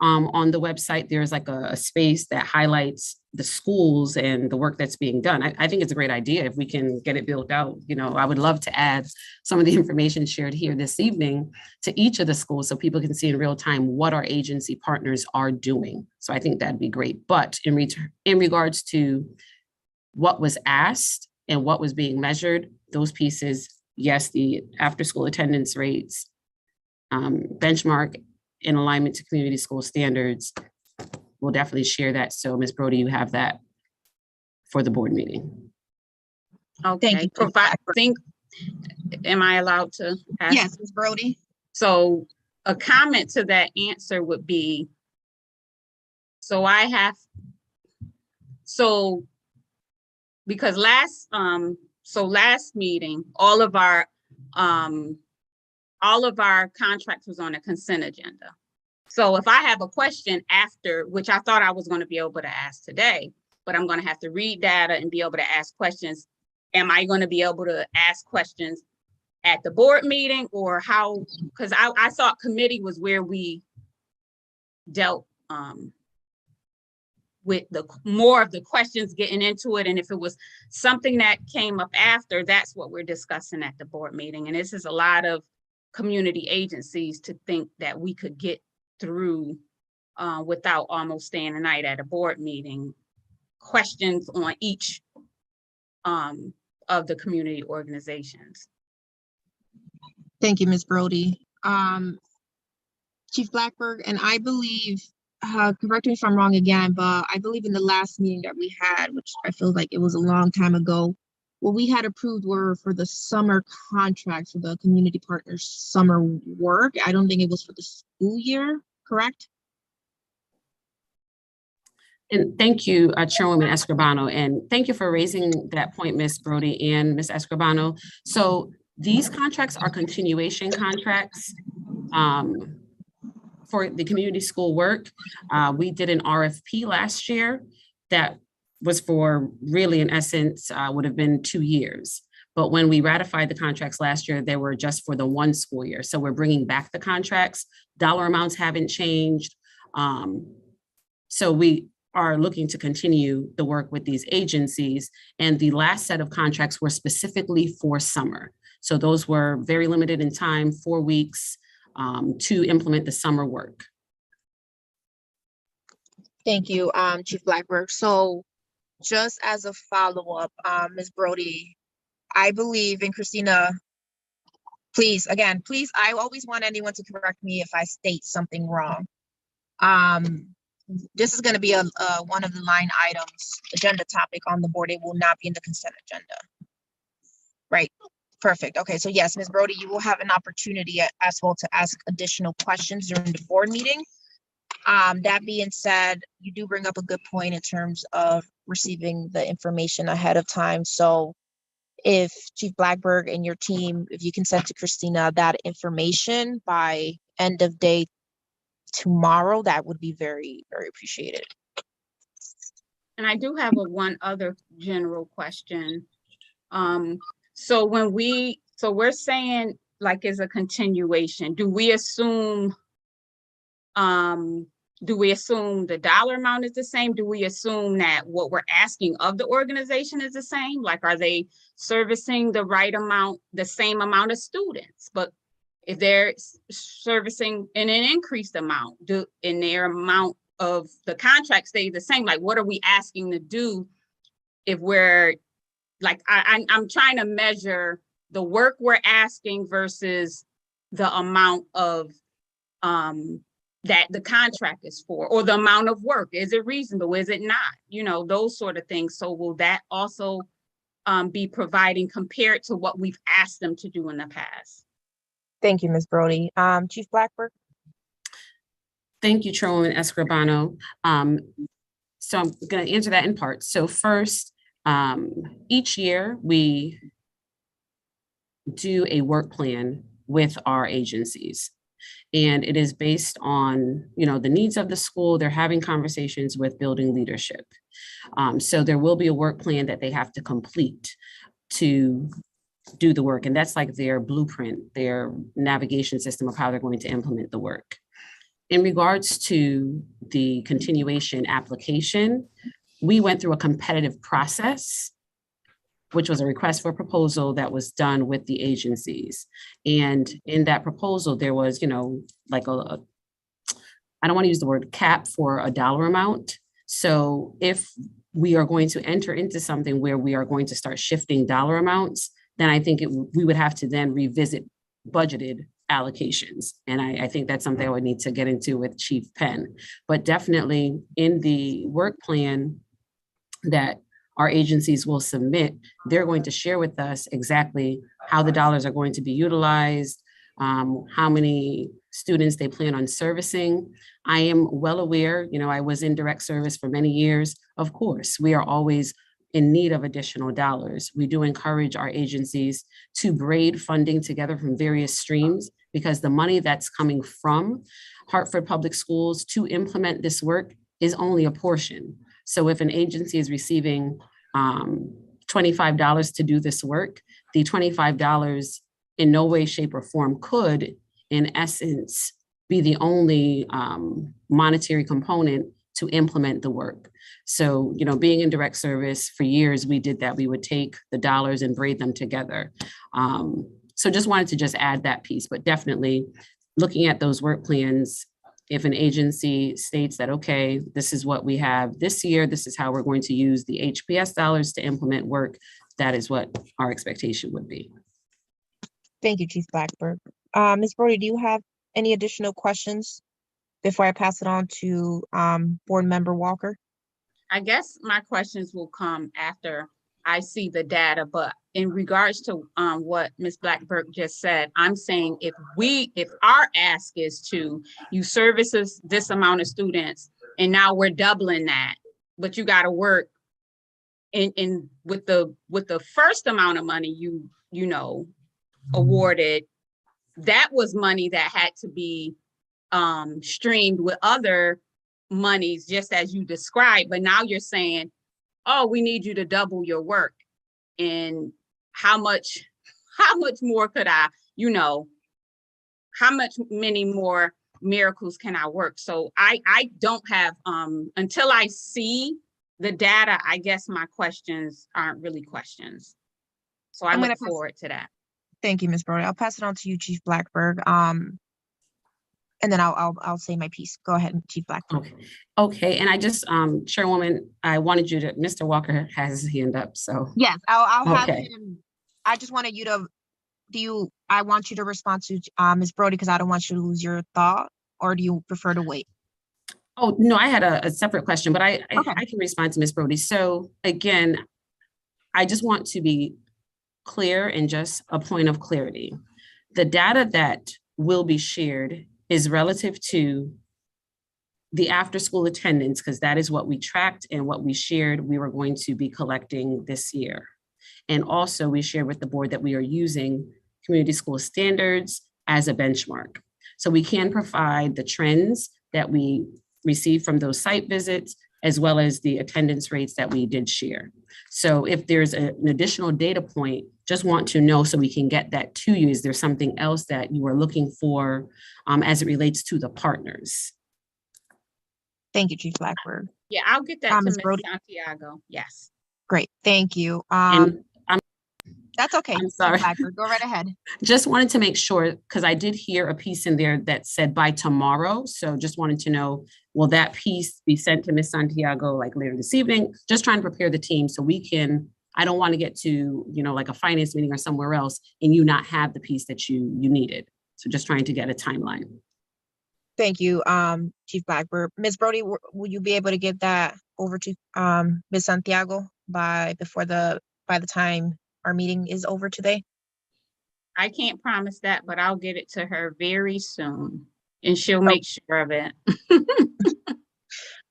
on the website there's like a space that highlights the schools and the work that's being done. I think it's a great idea if we can get it built out. I would love to add some of the information shared here this evening to each of the schools so people can see in real time what our agency partners are doing. So I think that'd be great. But in regards to what was asked and what was being measured, those pieces, yes, the after school attendance rates, benchmark in alignment to community school standards, we'll definitely share that. So Ms. Brody, you have that for the board meeting. Okay, am I allowed to ask? Yes, Ms. Brody. So a comment to that answer would be, because last meeting, all of our contracts was on a consent agenda. So if I have a question after, which I thought I was going to be able to ask today, but I'm going to have to read data and be able to ask questions. Am I going to be able to ask questions at the board meeting, or how? Because I thought committee was where we dealt with the more of the questions, getting into it. And if it was something that came up after, that's what we're discussing at the board meeting. And this is a lot of community agencies to think that we could get through without almost staying the night at a board meeting, questions on each of the community organizations. Thank you, Ms. Brody. Chief Blackburg, and I believe, correct me if I'm wrong again, but I believe in the last meeting that we had, which I feel like it was a long time ago, what we had approved were for the summer contracts for the community partners summer work. I don't think it was for the school year, correct? And thank you, Chairwoman Escribano, and thank you for raising that point, Ms. Brody and Ms. Escribano. So these contracts are continuation contracts for the community school work. We did an RFP last year that was for really, in essence, would have been 2 years. But when we ratified the contracts last year, they were just for the 1 school year. So we're bringing back the contracts. Dollar amounts haven't changed. So we are looking to continue the work with these agencies. And the last set of contracts were specifically for summer. So those were very limited in time, 4 weeks to implement the summer work. Thank you, Chief Blackburg. So just as a follow-up, Ms. Brody, I believe, and Christina, please, I always want anyone to correct me if I state something wrong. This is going to be a one of the line items, agenda topic on the board. It will not be in the consent agenda. Right, perfect. Okay, so yes, Ms. Brody, you will have an opportunity as well to ask additional questions during the board meeting. That being said, you do bring up a good point in terms of receiving the information ahead of time. So if Chief Blackburg and your team, if you can send to Christina that information by end of day tomorrow, that would be very, very appreciated. And I do have one other general question. So we're saying like as a continuation, do we assume the dollar amount is the same? Do we assume that what we're asking of the organization is the same? Like, are they servicing the right amount, the same amount of students? But if they're servicing in an increased amount, in their amount of the contract stay the same, like what are we asking to do if we're like, I'm trying to measure the work we're asking versus the amount of that the contract is for, or the amount of work. Is it reasonable? Is it not? You know, those sort of things. So will that also be providing compared to what we've asked them to do in the past? Thank you, Ms. Brody. Chief Blackburg. Thank you, Chairwoman Escribano. So I'm going to answer that in part. So first, each year we do a work plan with our agencies. And it is based on, you know, the needs of the school. They're having conversations with building leadership. So there will be a work plan that they have to complete to do the work. And that's like their blueprint, their navigation system of how they're going to implement the work. In regards to the continuation application, we went through a competitive process, which was a request for proposal that was done with the agencies. And in that proposal, there was, you know, like I don't want to use the word cap for a dollar amount. So if we are going to enter into something where we are going to start shifting dollar amounts, then I think we would have to then revisit budgeted allocations. And I think that's something I would need to get into with Chief Penn. But definitely in the work plan that our agencies will submit, they're going to share with us exactly how the dollars are going to be utilized, how many students they plan on servicing. I am well aware, you know, I was in direct service for many years. Of course, we are always in need of additional dollars. We do encourage our agencies to braid funding together from various streams, because the money that's coming from Hartford Public Schools to implement this work is only a portion. So if an agency is receiving $25 to do this work, the $25 in no way, shape, or form could, in essence, be the only monetary component to implement the work. So, you know, being in direct service for years, we did that. We would take the dollars and braid them together. So just wanted to just add that piece, but definitely looking at those work plans, if an agency states that, okay, this is what we have this year, this is how we're going to use the HPS dollars to implement work, that is what our expectation would be. Thank you, Chief Blackburn. Ms. Brody, do you have any additional questions before I pass it on to Board Member Walker? I guess my questions will come after I see the data, but in regards to what Ms. Blackburn just said, I'm saying if our ask is to, you services this amount of students and now we're doubling that, but you got to work in with the first amount of money you know awarded, that was money that had to be streamed with other monies, just as you described, but now you're saying, oh, we need you to double your work. And how much more could I, you know, how many more miracles can I work? So I don't have, until I see the data, I guess my questions aren't really questions. So I look forward to that. Thank you, Ms. Brody. I'll pass it on to you, Chief Blackburn. And then I'll say my piece. Go ahead, Chief Blackburn. Okay, and I just, Chairwoman, I wanted you to, Mr. Walker has his hand up, so. Yes, I'll have Okay. him. I just wanted you to, I want you to respond to Ms. Brody because I don't want you to lose your thought, or do you prefer to wait? Oh, no, I had a separate question, but I can respond to Ms. Brody. So again, I just want to be clear and just a point of clarity. The data that will be shared is relative to the after-school attendance, because that is what we tracked and what we shared we were going to be collecting this year. And also we shared with the board that we are using community school standards as a benchmark. So we can provide the trends that we received from those site visits, as well as the attendance rates that we did share. So if there's an additional data point, just want to know so we can get that to you. Is there something else that you are looking for as it relates to the partners? Thank you, Chief Blackburn. Yeah, I'll get that to Ms. Ms. Brody. Santiago. Yes. Great, thank you. And That's okay. I'm sorry. Chief Blackburn, go right ahead. Just wanted to make sure, because I did hear a piece in there that said by tomorrow. So just wanted to know, will that piece be sent to Ms. Santiago like later this evening? Just trying to prepare the team so we can, I don't want to get to, you know, like a finance meeting or somewhere else and you not have the piece that you needed. So just trying to get a timeline. Thank you, Chief Blackburn. Ms. Brody, will you be able to get that over to Ms. Santiago by the time our meeting is over today? I can't promise that, but I'll get it to her very soon and she'll make sure of it.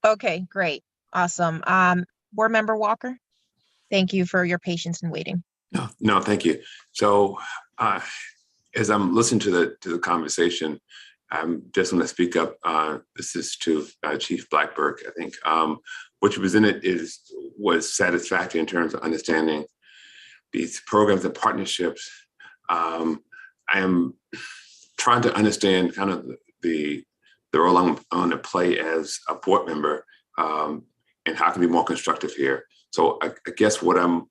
Okay, great. Awesome. Board Member Walker, thank you for your patience in waiting. No, thank you. So as I'm listening to the conversation, I'm just going to speak up. This is to Chief Blackburn. I think what you presented was satisfactory in terms of understanding these programs and partnerships. I am trying to understand kind of the role I'm on to play as a board member and how I can be more constructive here. So I guess what I'm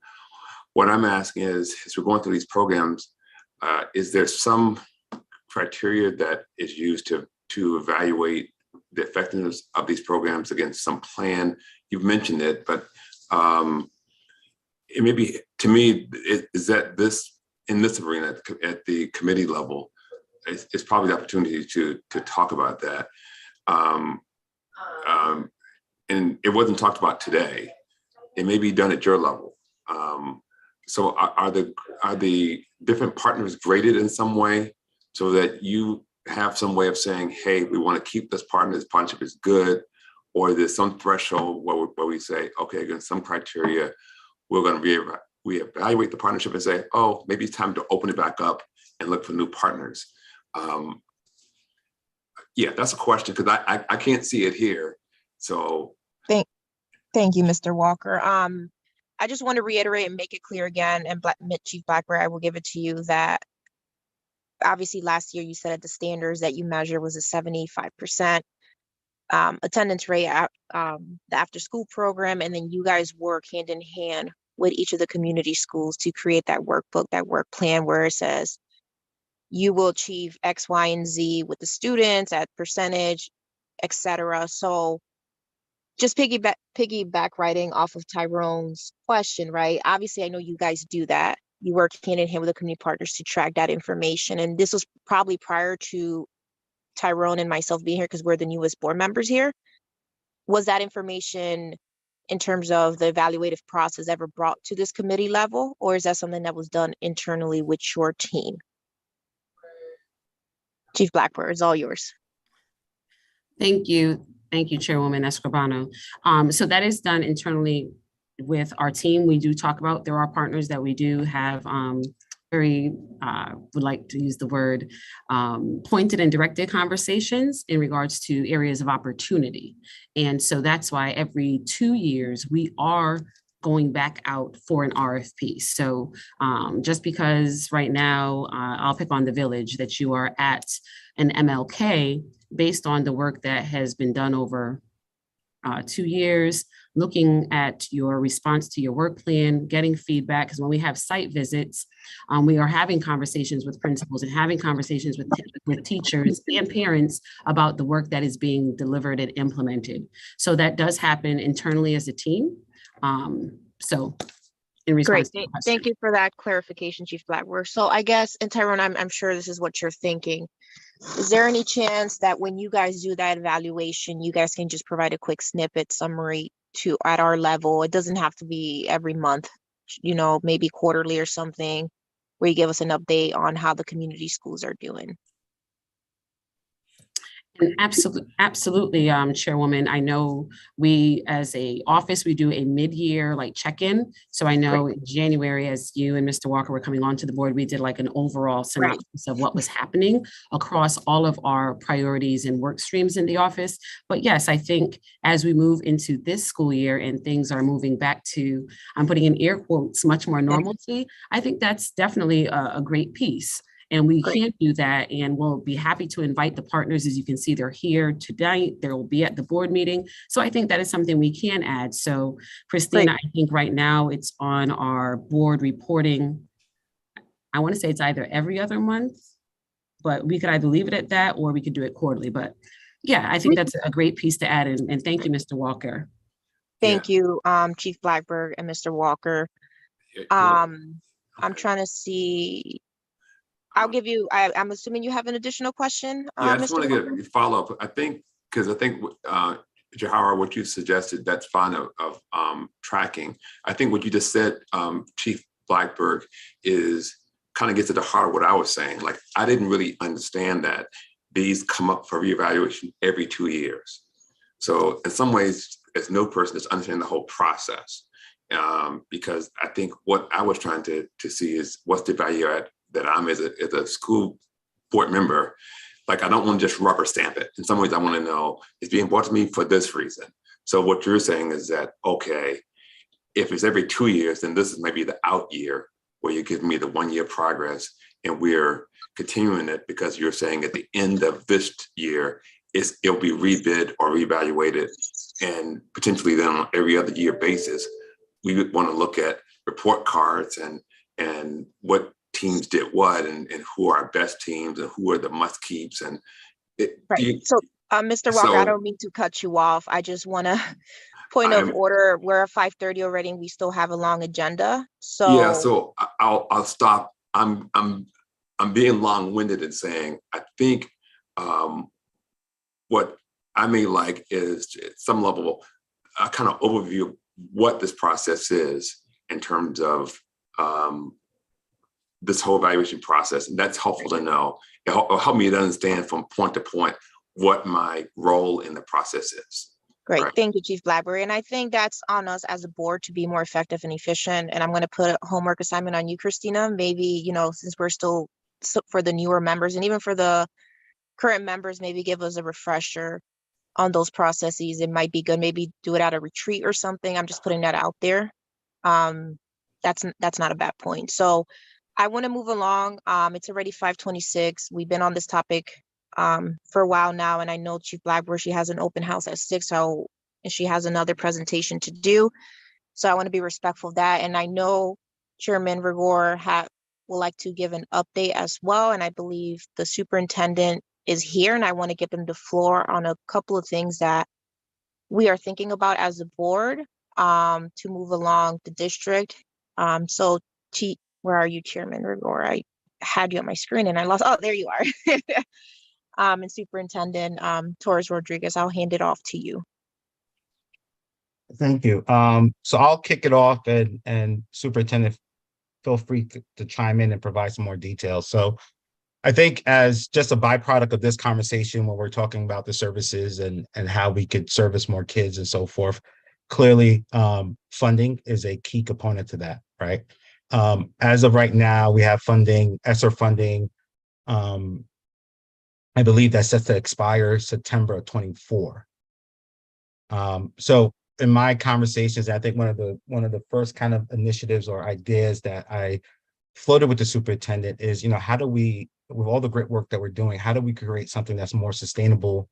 asking is, as we're going through these programs, is there some criteria that is used to evaluate the effectiveness of these programs against some plan? You've mentioned it, but it may be, to me, is that this, in this arena at the committee level, is probably the opportunity to talk about that. And it wasn't talked about today. It may be done at your level. So are the different partners graded in some way so that you have some way of saying, hey, we want to keep this partnership is good, or there's some threshold where we say, okay, against some criteria, we're going to we evaluate the partnership and say, oh, maybe it's time to open it back up and look for new partners. Yeah, that's a question because I can't see it here. So Thank you, Mr. Walker. I just want to reiterate and make it clear again, and Chief Blackburn, I will give it to you that obviously last year you said at the standards that you measured was a 75% attendance rate at the after school program, and then you guys work hand in hand with each of the community schools to create that workbook, that work plan where it says you will achieve X, Y, and Z with the students at percentage, etc. So just piggyback writing off of Tyrone's question, right? Obviously, I know you guys do that. You work hand in hand with the community partners to track that information. And this was probably prior to Tyrone and myself being here because we're the newest board members here. Was that information in terms of the evaluative process ever brought to this committee level? Or is that something that was done internally with your team? Chief Blackburn, it's all yours. Thank you. Thank you, Chairwoman Escribano. So that is done internally with our team. We do talk about, there are partners that we do have very, would like to use the word, pointed and directed conversations in regards to areas of opportunity. And so that's why every 2 years we are going back out for an RFP. So just because right now, I'll pick on the Village, that you are at an MLK based on the work that has been done over 2 years, looking at your response to your work plan, getting feedback, because when we have site visits, we are having conversations with principals and having conversations with teachers and parents about the work that is being delivered and implemented. So that does happen internally as a team. So in response. Great, thank you for that clarification, Chief Blackburn. So I guess, and Tyrone, I'm sure this is what you're thinking. Is there any chance that when you guys do that evaluation, you guys can just provide a quick snippet summary to at our level? It doesn't have to be every month, you know, maybe quarterly or something, where you give us an update on how the community schools are doing. Absolutely, Chairwoman. I know we, as a office, we do a mid-year like check-in. So I know in January, as you and Mr. Walker were coming onto the board, we did like an overall synopsis of what was happening across all of our priorities and work streams in the office. But yes, I think as we move into this school year and things are moving back to, I'm putting in air quotes, much more normalcy, I think that's definitely a great piece. And we can do that, and we'll be happy to invite the partners. As you can see, they're here tonight. They will be at the board meeting. So I think that is something we can add. So Christina, I think right now it's on our board reporting. I want to say it's either every other month, but we could either leave it at that or we could do it quarterly. But yeah, I think that's a great piece to add. And thank you, Mr. Walker. Thank you, Chief Blackburn and Mr. Walker. I'm trying to see. I'll give you, I'm assuming you have an additional question. Yeah, I just want to get a follow up. I think, Jahara, what you suggested, that's fine of tracking. I think what you just said, Chief Blackburn, is kind of gets to the heart of what I was saying. Like, I didn't really understand that these come up for reevaluation every 2 years. So in some ways, as no person that's understanding the whole process, because I think what I was trying to see is what's the value add that I'm as a school board member. Like, I don't want to just rubber stamp it. In some ways, I want to know it's being brought to me for this reason. So what you're saying is that, okay, if it's every 2 years, then this is maybe the out year where you're giving me the 1 year progress, and we're continuing it because you're saying at the end of this year, it'll be rebid or reevaluated, and potentially then on every other year basis, we would want to look at report cards and what teams did what, and who are our best teams and who are the must keeps. And so Mr. Walker, I don't mean to cut you off. I just want to point of order. We're at 5:30 already, and we still have a long agenda. So yeah, so I'll stop. I'm being long-winded in saying I think what I may like is at some level a kind of overview of what this process is in terms of this whole evaluation process. And that's helpful to know. It'll help me to understand from point to point what my role in the process is. Great. Thank you, Chief Blackburn. And I think that's on us as a board to be more effective and efficient. And I'm going to put a homework assignment on you, Christina. Maybe, you know, since we're still for the newer members and even for the current members maybe give us a refresher on those processes, it might be good. Maybe do it at a retreat or something. I'm just putting that out there. That's not a bad point. So I want to move along. It's already 5:26. We've been on this topic for a while now, and I know Chief Blackburn, she has an open house at 6, and she has another presentation to do. So I want to be respectful of that. And I know Chairman Rigor would like to give an update as well. And I believe the superintendent is here, and I want to give them the floor on a couple of things that we are thinking about as a board to move along the district. So where are you, Chairman Rigor? I had you on my screen and I lost. Oh, there you are. And Superintendent Torres Rodriguez, I'll hand it off to you. Thank you. So I'll kick it off, and Superintendent, feel free to chime in and provide some more details. So I think as just a byproduct of this conversation, when we're talking about the services and how we could service more kids and so forth, clearly funding is a key component to that, right? As of right now, we have funding, ESSER funding, I believe that's set to expire September of 24. So in my conversations, I think one of the first kind of initiatives or ideas that I floated with the superintendent is, how do we, with all the great work that we're doing, how do we create something that's more sustainable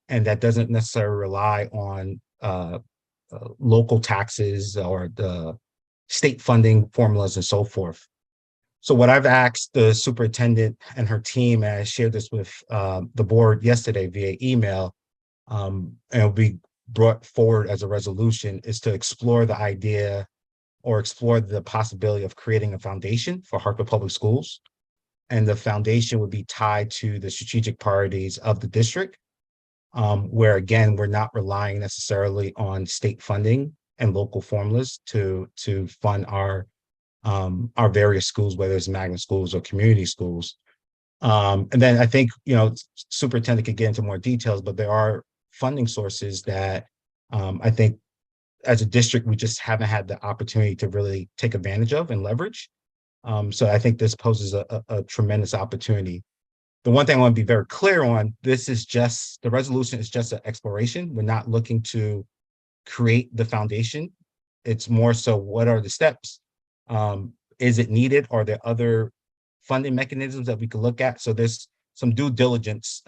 and that doesn't necessarily rely on local taxes or the state funding formulas and so forth. So what I've asked the superintendent and her team, and I shared this with the board yesterday via email, and it'll be brought forward as a resolution, is to explore the idea or explore the possibility of creating a foundation for Hartford Public Schools. And the foundation would be tied to the strategic priorities of the district, where again, we're not relying necessarily on state funding and local formulas to fund our various schools, whether it's magnet schools or community schools. And then I think, superintendent could get into more details, but there are funding sources that I think as a district, we just haven't had the opportunity to really take advantage of and leverage. So I think this poses a tremendous opportunity. The one thing I want to be very clear on, the resolution is just an exploration. We're not looking to create the foundation. It's more so, what are the steps? Is it needed? Are there other funding mechanisms that we could look at? So there's some due diligence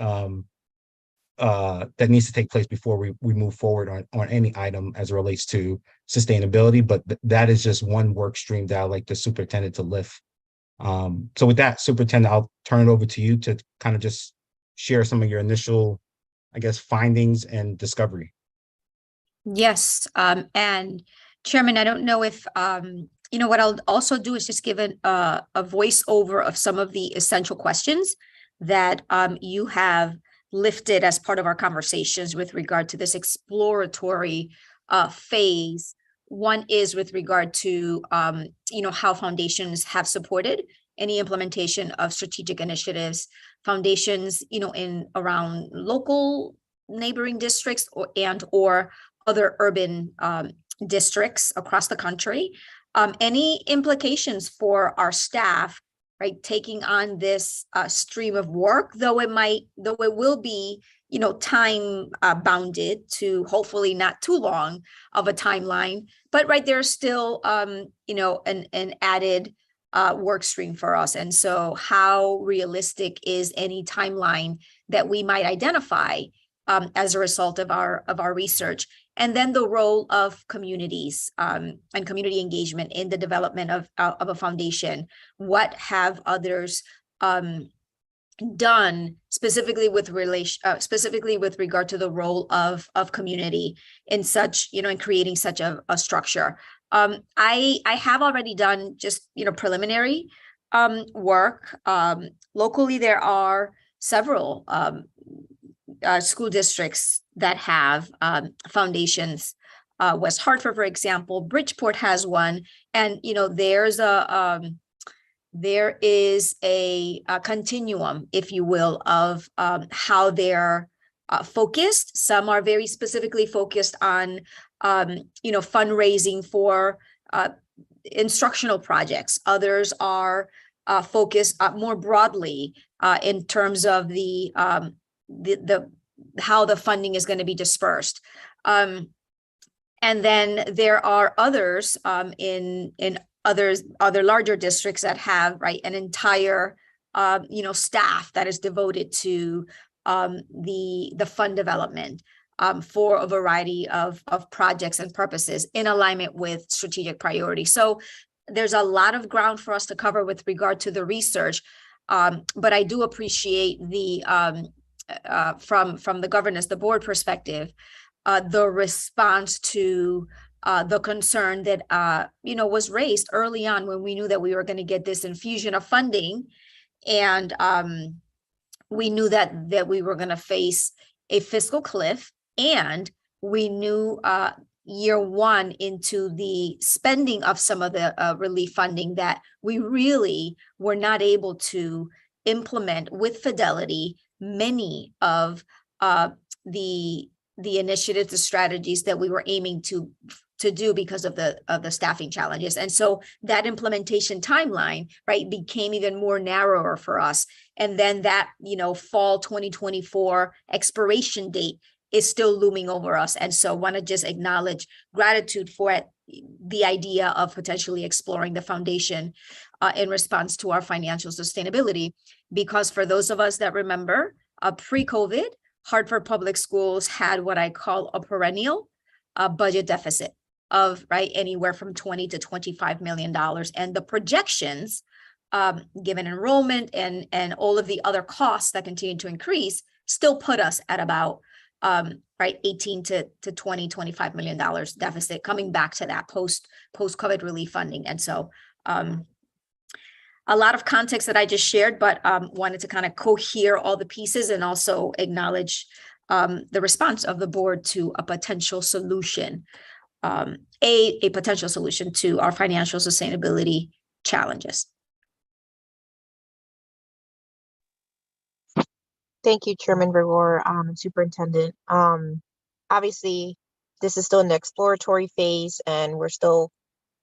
that needs to take place before we move forward on any item as it relates to sustainability. But that is just one work stream that I'd like the superintendent to lift. So with that, superintendent, I'll turn it over to you to kind of just share some of your initial, findings and discovery. Yes, and Chairman, I don't know if, what I'll also do is just give a voiceover of some of the essential questions that you have lifted as part of our conversations with regard to this exploratory phase. One is with regard to, how foundations have supported any implementation of strategic initiatives, foundations, in around local neighboring districts or other urban districts across the country. Any implications for our staff, right, taking on this stream of work, though it will be, time bounded to hopefully not too long of a timeline, but right, there's still, an added work stream for us. And so how realistic is any timeline that we might identify as a result of our research? And then the role of communities and community engagement in the development of a foundation. What have others done specifically with regard to the role of community in such, in creating such a structure? I have already done just, preliminary work. Locally, there are several school districts that have foundations. West Hartford, for example, Bridgeport has one, and there is a continuum, if you will, of how they're focused. Some are very specifically focused on fundraising for instructional projects. Others are focused more broadly in terms of the how the funding is going to be dispersed. And then there are others in other larger districts that have, right, an entire staff that is devoted to the fund development for a variety of projects and purposes in alignment with strategic priorities. So there's a lot of ground for us to cover with regard to the research, but I do appreciate the from the governance, the board perspective, the response to the concern that was raised early on when we knew that we were going to get this infusion of funding, and we knew that we were going to face a fiscal cliff, and we knew year one into the spending of some of the relief funding that we really were not able to implement with fidelity many of the initiatives, the strategies that we were aiming to do because of the staffing challenges. And so that implementation timeline, right, became even more narrower for us. And then that, fall 2024 expiration date is still looming over us. And so want to just acknowledge gratitude for the idea of potentially exploring the foundation in response to our financial sustainability. Because for those of us that remember, pre-COVID, Hartford Public Schools had what I call a perennial budget deficit of anywhere from $20 to $25 million. And the projections, given enrollment and all of the other costs that continue to increase, still put us at about 18 to $20, $25 million deficit, coming back to that post-COVID relief funding. And so a lot of context that I just shared, but wanted to kind of cohere all the pieces and also acknowledge the response of the board to a potential solution, a potential solution to our financial sustainability challenges. Thank you, Chairman Vergor and Superintendent. Obviously, this is still in the exploratory phase and we're still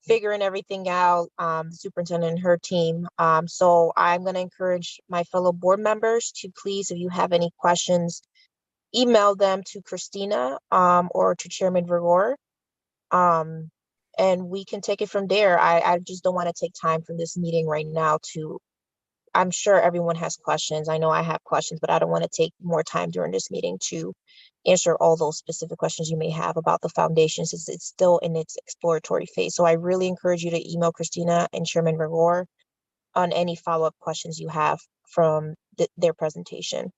figuring everything out, the superintendent and her team. So I'm going to encourage my fellow board members to please, if you have any questions, email them to Christina or to Chairman Vergor, and we can take it from there. I just don't want to take time from this meeting right now I'm sure everyone has questions. I know I have questions, but I don't want to take more time during this meeting to answer all those specific questions you may have about the foundations. It's still in its exploratory phase. So I really encourage you to email Christina and Chairman Vergor on any follow-up questions you have from their presentation.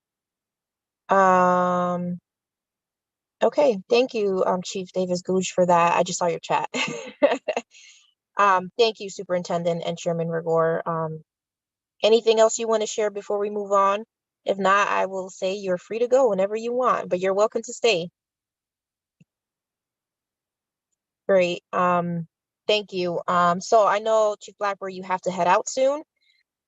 Okay, thank you, Chief Davis Gooch, for that. I just saw your chat. Thank you, Superintendent and Chairman Vergor. Anything else you want to share before we move on? If not, I will say you're free to go whenever you want, but you're welcome to stay. Great. Thank you. So I know, Chief Blackburn, you have to head out soon.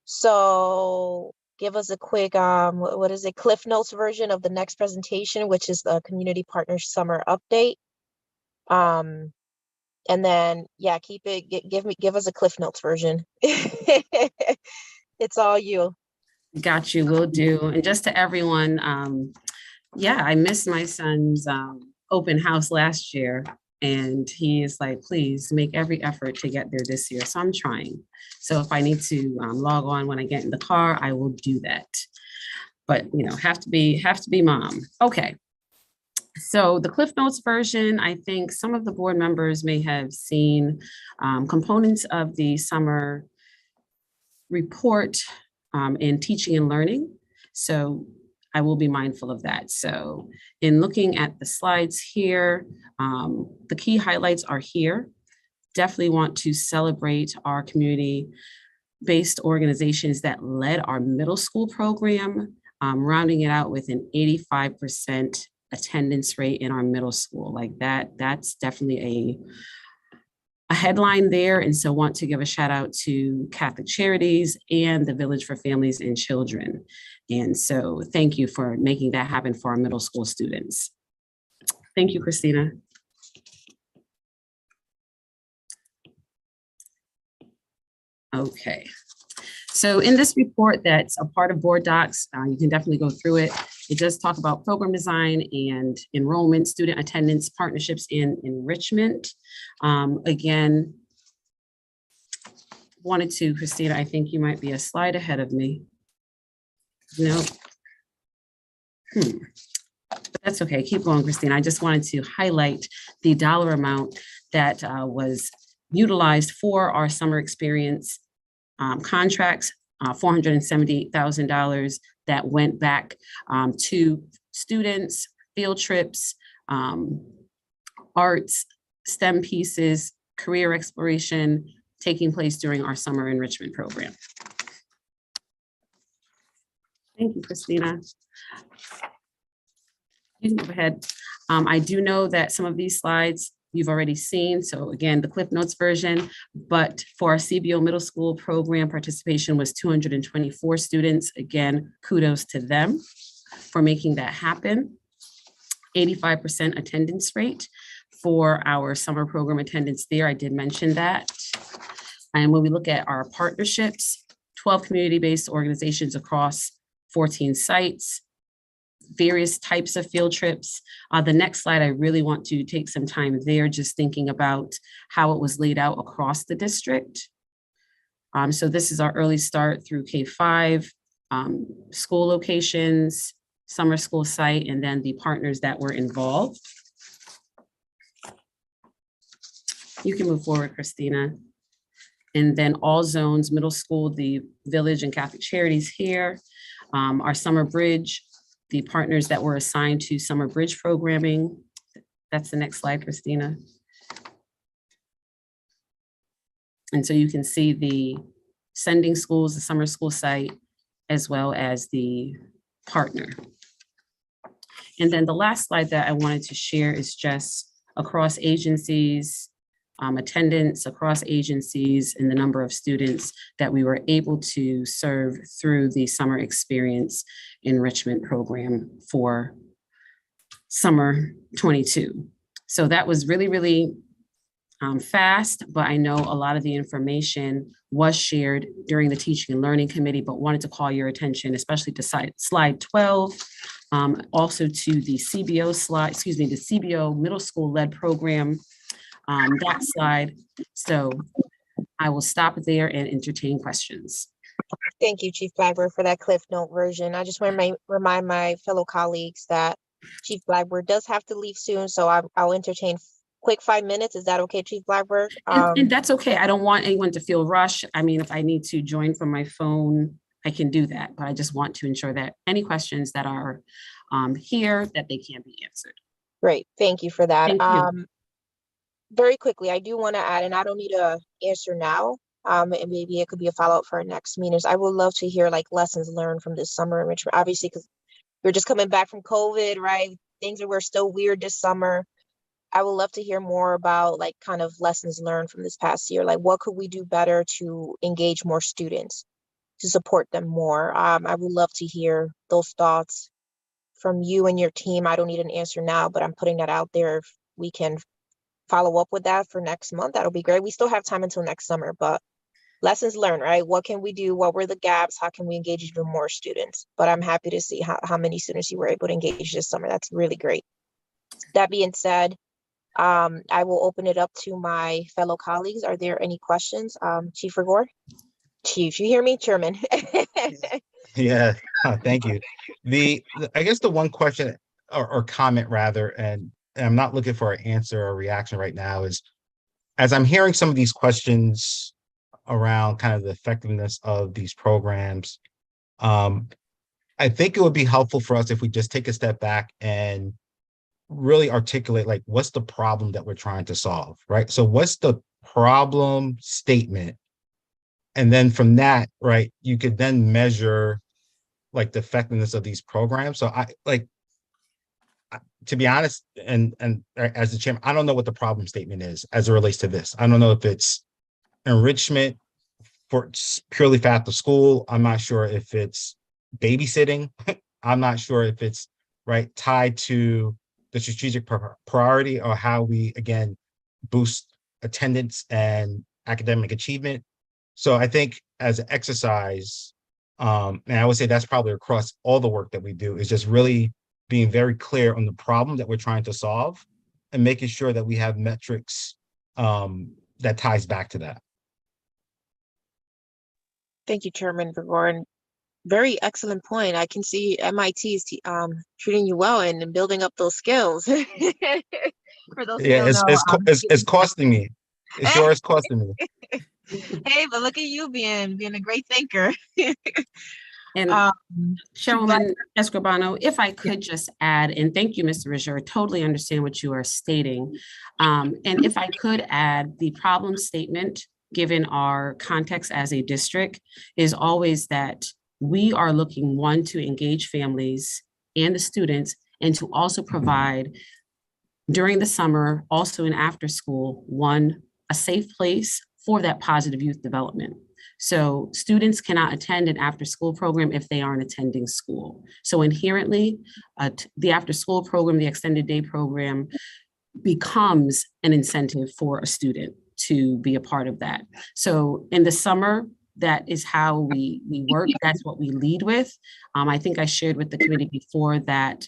So give us a quick, what is it, Cliff Notes version of the next presentation, which is the Community Partners Summer Update. And then, yeah, give us a Cliff Notes version. It's all you. Got you, will do. And just to everyone, I missed my son's open house last year, and he is like, please make every effort to get there this year. So I'm trying. So if I need to log on when I get in the car, I will do that. But have to be mom. Okay. So the Cliff Notes version, I think some of the board members may have seen components of the summer report in teaching and learning. So I will be mindful of that. So in looking at the slides here, the key highlights are here. Definitely want to celebrate our community-based organizations that led our middle school program, rounding it out with an 85% attendance rate in our middle school. Like that's definitely a headline there. And so want to give a shout out to Catholic Charities and the Village for Families and Children. And so thank you for making that happen for our middle school students. Thank you, Christina. Okay. So in this report that's a part of board docs, you can definitely go through it. It does talk about program design and enrollment, student attendance, partnerships, and enrichment. Again, wanted to, Christina, I think you might be a slide ahead of me. No. But that's okay. Keep going, Christina. I just wanted to highlight the dollar amount that was utilized for our summer experience contracts, $478,000 that went back to students, field trips, arts, STEM pieces, career exploration taking place during our summer enrichment program. Thank you, Christina. You can go ahead. I do know that some of these slides you've already seen. So again, the Cliff Notes version, but for our CBO middle school program, participation was 224 students. Again, kudos to them for making that happen. 85% attendance rate for our summer program attendance there. I did mention that. And when we look at our partnerships, 12 community-based organizations across 14 sites, various types of field trips. The next slide, I really want to take some time there, just thinking about how it was laid out across the district. So this is our early start through K-5, school locations, summer school site, and then the partners that were involved. You can move forward, Christina. And then all zones, middle school, the Village and Catholic Charities here, our summer bridge, the partners that were assigned to summer bridge programming. That's the next slide, Christina. And so you can see the sending schools, the summer school site, as well as the partner. And then the last slide that I wanted to share is just across agencies, attendance across agencies, and the number of students that we were able to serve through the summer experience enrichment program for summer 22. So that was really, really fast, but I know a lot of the information was shared during the teaching and learning committee, but wanted to call your attention, especially to slide 12, also to the CBO slide, the CBO middle school led program, that slide. So I will stop there and entertain questions. Thank you, Chief Blackbird, for that Cliff Note version. I just want to remind my fellow colleagues that Chief Blackbird does have to leave soon, so I'll entertain quick 5 minutes. Is that okay, Chief Blackbird? And that's okay. I don't want anyone to feel rushed. I mean, if I need to join from my phone, I can do that, but I just want to ensure that any questions that are here, that they can be answered. Great, thank you for that. Thank you. Very quickly, I do want to add, and I don't need an answer now, and maybe it could be a follow-up for our next meetings. I would love to hear like lessons learned from this summer enrichment, obviously, because we're just coming back from COVID, right? Things were still weird this summer. I would love to hear more about like kind of lessons learned from this past year. Like what could we do better to engage more students, to support them more? I would love to hear those thoughts from you and your team. I don't need an answer now, but I'm putting that out there. If we can follow up with that for next month, that'll be great. We still have time until next summer, but lessons learned, right? What can we do? What were the gaps? How can we engage even more students? But I'm happy to see how many students you were able to engage this summer. That's really great. That being said, I will open it up to my fellow colleagues. Are there any questions? Chief Rigor? Chief, you hear me? Chairman. Yeah, thank you. I guess the one question or comment rather, and I'm not looking for an answer or reaction right now, is as I'm hearing some of these questions around kind of the effectiveness of these programs, I think it would be helpful for us if we just take a step back and really articulate like what's the problem that we're trying to solve, right? So what's the problem statement? And then from that, right, you could then measure like the effectiveness of these programs. So to be honest, and as the chairman, I don't know what the problem statement is as it relates to this. I don't know if it's enrichment for purely for after school. I'm not sure if it's babysitting. I'm not sure if it's right tied to the strategic priority or how we, again, boost attendance and academic achievement. So I think as an exercise, And I would say that's probably across all the work that we do, is just really being very clear on the problem that we're trying to solve and making sure that we have metrics that ties back to that. Thank you, Chairman Vergor. Very excellent point. I can see MIT is treating you well and building up those skills. For those who Yeah, don't know, it's costing me. It sure is costing me. hey, but look at you being a great thinker. And Chairwoman Escribano, if I could just add, and thank you, Mr. Richer, I totally understand what you are stating. And if I could add, the problem statement, given our context as a district, is always that we are looking, one, to engage families and the students, and to also provide during the summer, also in after school, one, a safe place for that positive youth development. So students cannot attend an after school program if they aren't attending school. So inherently, the after school program, the extended day program, becomes an incentive for a student to be a part of that. So in the summer, that is how we work. That's what we lead with. I think I shared with the committee before that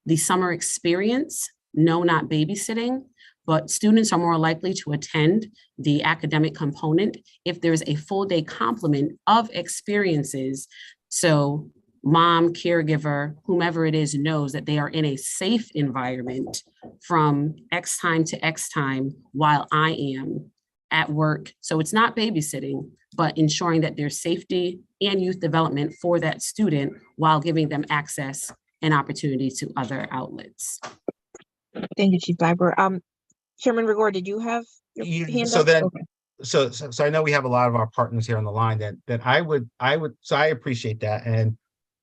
the summer experience, no, not babysitting, but students are more likely to attend the academic component if there's a full day complement of experiences. So mom, caregiver, whomever it is knows that they are in a safe environment from X time to X time while I am at work. So it's not babysitting, but ensuring that there's safety and youth development for that student while giving them access and opportunity to other outlets. Thank you, Chief Blackburn. Chairman Vergor, did you have your hand So up? then, Okay. so I know we have a lot of our partners here on the line that I would, so I appreciate that. And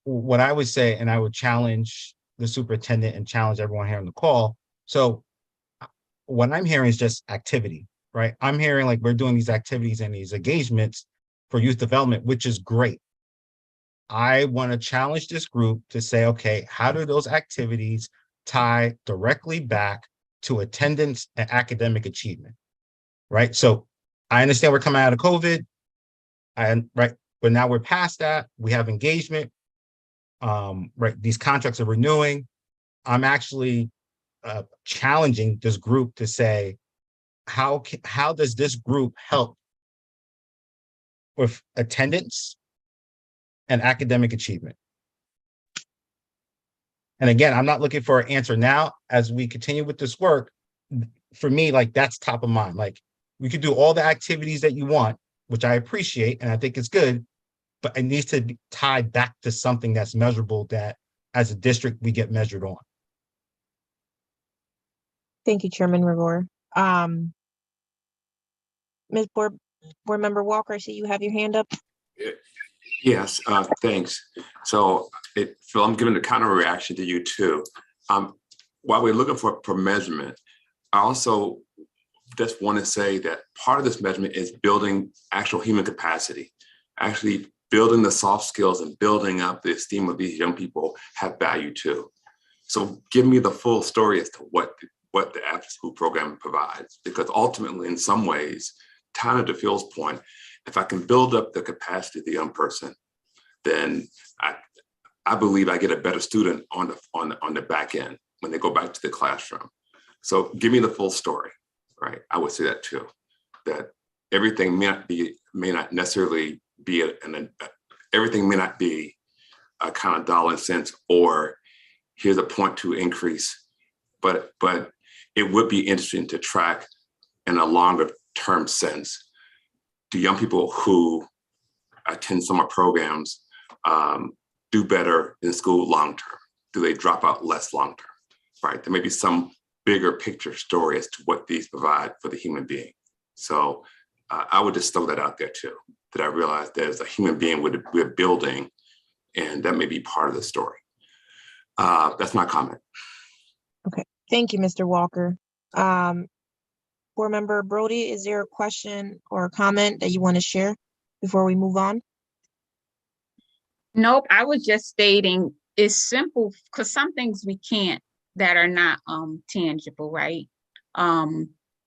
what I would say, and I would challenge the superintendent and challenge everyone here on the call. So what I'm hearing is just activity, right? I'm hearing like we're doing these activities and these engagements for youth development, which is great. I want to challenge this group to say, okay, how do those activities tie directly back to attendance and academic achievement, right? So I understand we're coming out of COVID, right? But now we're past that. We have engagement, right? These contracts are renewing. I'm actually challenging this group to say, how does this group help with attendance and academic achievement? And again, I'm not looking for an answer now. As we continue with this work, for me, like that's top of mind. Like we could do all the activities that you want, which I appreciate, and I think it's good, but it needs to be tied back to something that's measurable that as a district, we get measured on. Thank you, Chairman Vergor. Ms. Board Member Walker, I see you have your hand up. Yes, thanks. So Phil, I'm giving a counter reaction to you too. While we're looking for measurement, I also just want to say that part of this measurement is building actual human capacity, actually building the soft skills and building up the esteem of these young people have value too. So give me the full story as to what the after school program provides, because ultimately in some ways, kind of to Phil's point, if I can build up the capacity of the young person, then I believe I get a better student on the back end when they go back to the classroom. So give me the full story, right? I would say that too, that everything may not necessarily be everything may not be a kind of dollar and cents or here's a 0.2 increase, but it would be interesting to track in a longer term sense. Do young people who attend summer programs do better in school long term? Do they drop out less long term? Right? There may be some bigger picture story as to what these provide for the human being. So I would just throw that out there too, that I realize there's a human being we're building, and that may be part of the story. That's my comment. Okay, thank you, Mr. Walker. Board Member Brody, is there a question or a comment that you want to share before we move on? Nope, I was just stating it's simple because some things we can't that are not tangible, right?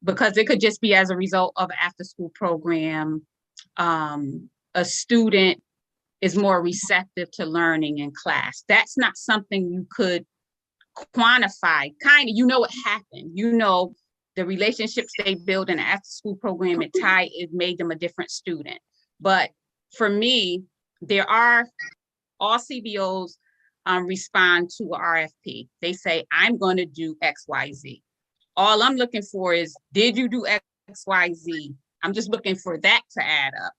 Because it could just be as a result of an after school program, a student is more receptive to learning in class. That's not something you could quantify. Kind of, you know what happened. You know the relationships they build in the after school program at Ty, it made them a different student. But for me, there are all CBOs respond to a RFP. They say, I'm going to do X, Y, Z. All I'm looking for is, did you do X, Y, Z? I'm just looking for that to add up.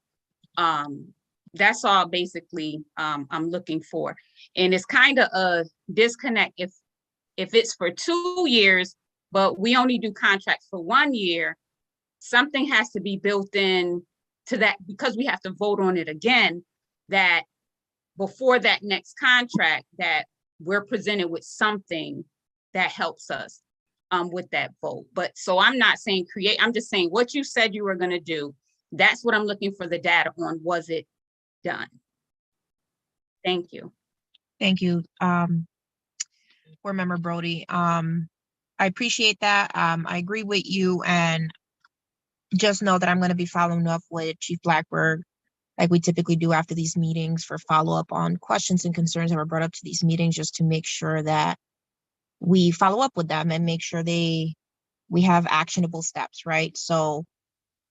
That's all basically I'm looking for. And it's kind of a disconnect if it's for 2 years, but we only do contracts for 1 year, something has to be built in to that, because we have to vote on it again, that before that next contract, that we're presented with something that helps us with that vote. But so I'm not saying create, I'm just saying what you said you were going to do. That's what I'm looking for the data on. Was it done? Thank you. Thank you, Board Member Brody. I appreciate that. I agree with you, and just know that I'm going to be following up with Chief Blackburg, like we typically do after these meetings, for follow-up on questions and concerns that were brought up to these meetings, just to make sure that we follow up with them and make sure we have actionable steps, right? So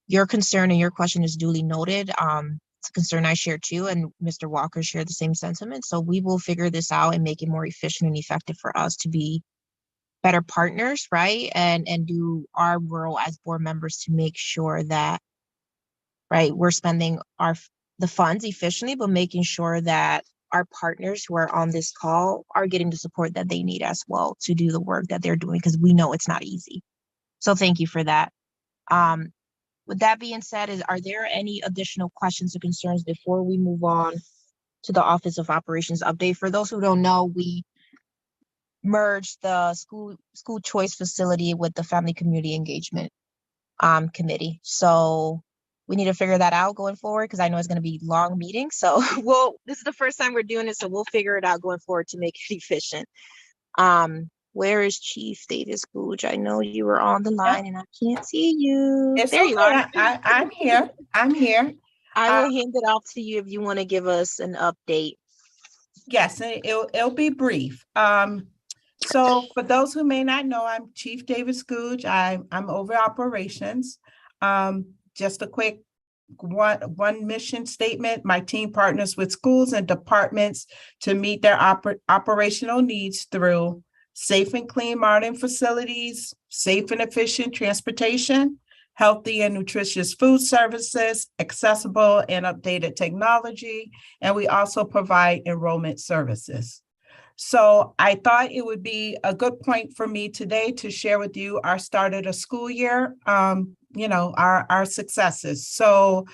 your concern and your question is duly noted. It's a concern I share too, and Mr. Walker shared the same sentiment. So we will figure this out and make it more efficient and effective for us to be better partners, right? And do our role as board members to make sure that, right, we're spending the funds efficiently, but making sure that our partners who are on this call are getting the support that they need as well to do the work that they're doing, because we know it's not easy. So thank you for that. With that being said, are there any additional questions or concerns before we move on to the Office of Operations update? For those who don't know, we merged the school choice facility with the Family Community Engagement Committee. So we need to figure that out going forward, because I know it's going to be long meetings. So this is the first time we're doing it, so we'll figure it out going forward to make it efficient. Where is Chief Davis Gooch? I know you were on the line and I can't see you. It's there okay. you are. I'm here. I'm here. I will hand it off to you if you want to give us an update. Yes, it'll be brief. So for those who may not know, I'm Chief Davis Gooch. I'm over operations. Just a quick one mission statement. My team partners with schools and departments to meet their operational needs through safe and clean modern facilities, safe and efficient transportation, healthy and nutritious food services, accessible and updated technology, and we also provide enrollment services. So I thought it would be a good point for me today to share with you our start of the school year, our successes. So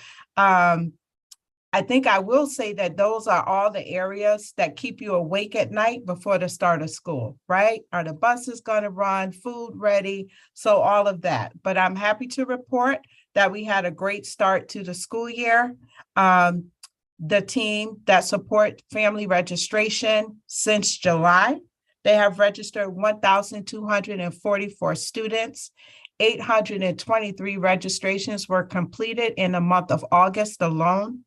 I think I will say that those are all the areas that keep you awake at night before the start of school, right? Are the buses going to run, food ready? So all of that. But I'm happy to report that we had a great start to the school year. The team that support family registration since July, they have registered 1,244 students. 823 registrations were completed in the month of August alone.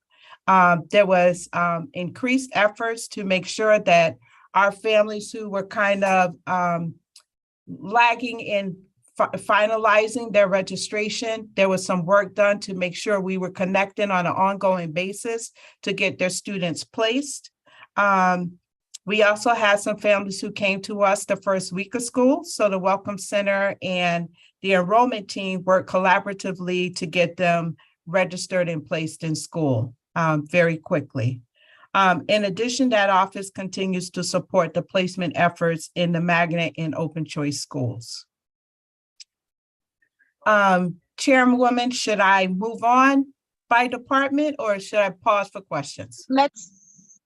There was increased efforts to make sure that our families who were kind of lagging in finalizing their registration, there was some work done to make sure we were connecting on an ongoing basis to get their students placed. We also had some families who came to us the first week of school. So the Welcome Center and the enrollment team worked collaboratively to get them registered and placed in school very quickly. In addition, that office continues to support the placement efforts in the magnet and open choice schools. Chairwoman, should I move on by department or should I pause for questions? Let's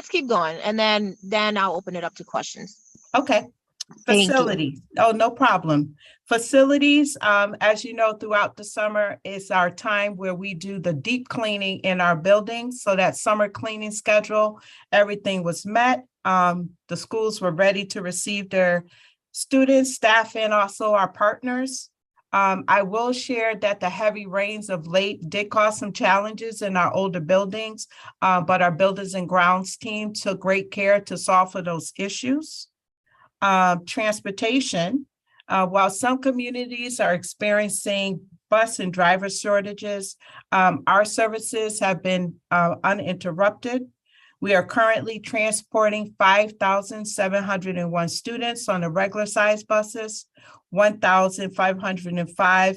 keep going, and then I'll open it up to questions. Okay. Facilities. Oh, no problem. Facilities, as you know, throughout the summer is our time where we do the deep cleaning in our buildings. So that summer cleaning schedule, everything was met. The schools were ready to receive their students, staff, and also our partners. I will share that the heavy rains of late did cause some challenges in our older buildings, but our buildings and grounds team took great care to solve for those issues. Transportation, while some communities are experiencing bus and driver shortages, our services have been uninterrupted. We are currently transporting 5,701 students on the regular size buses, 1,505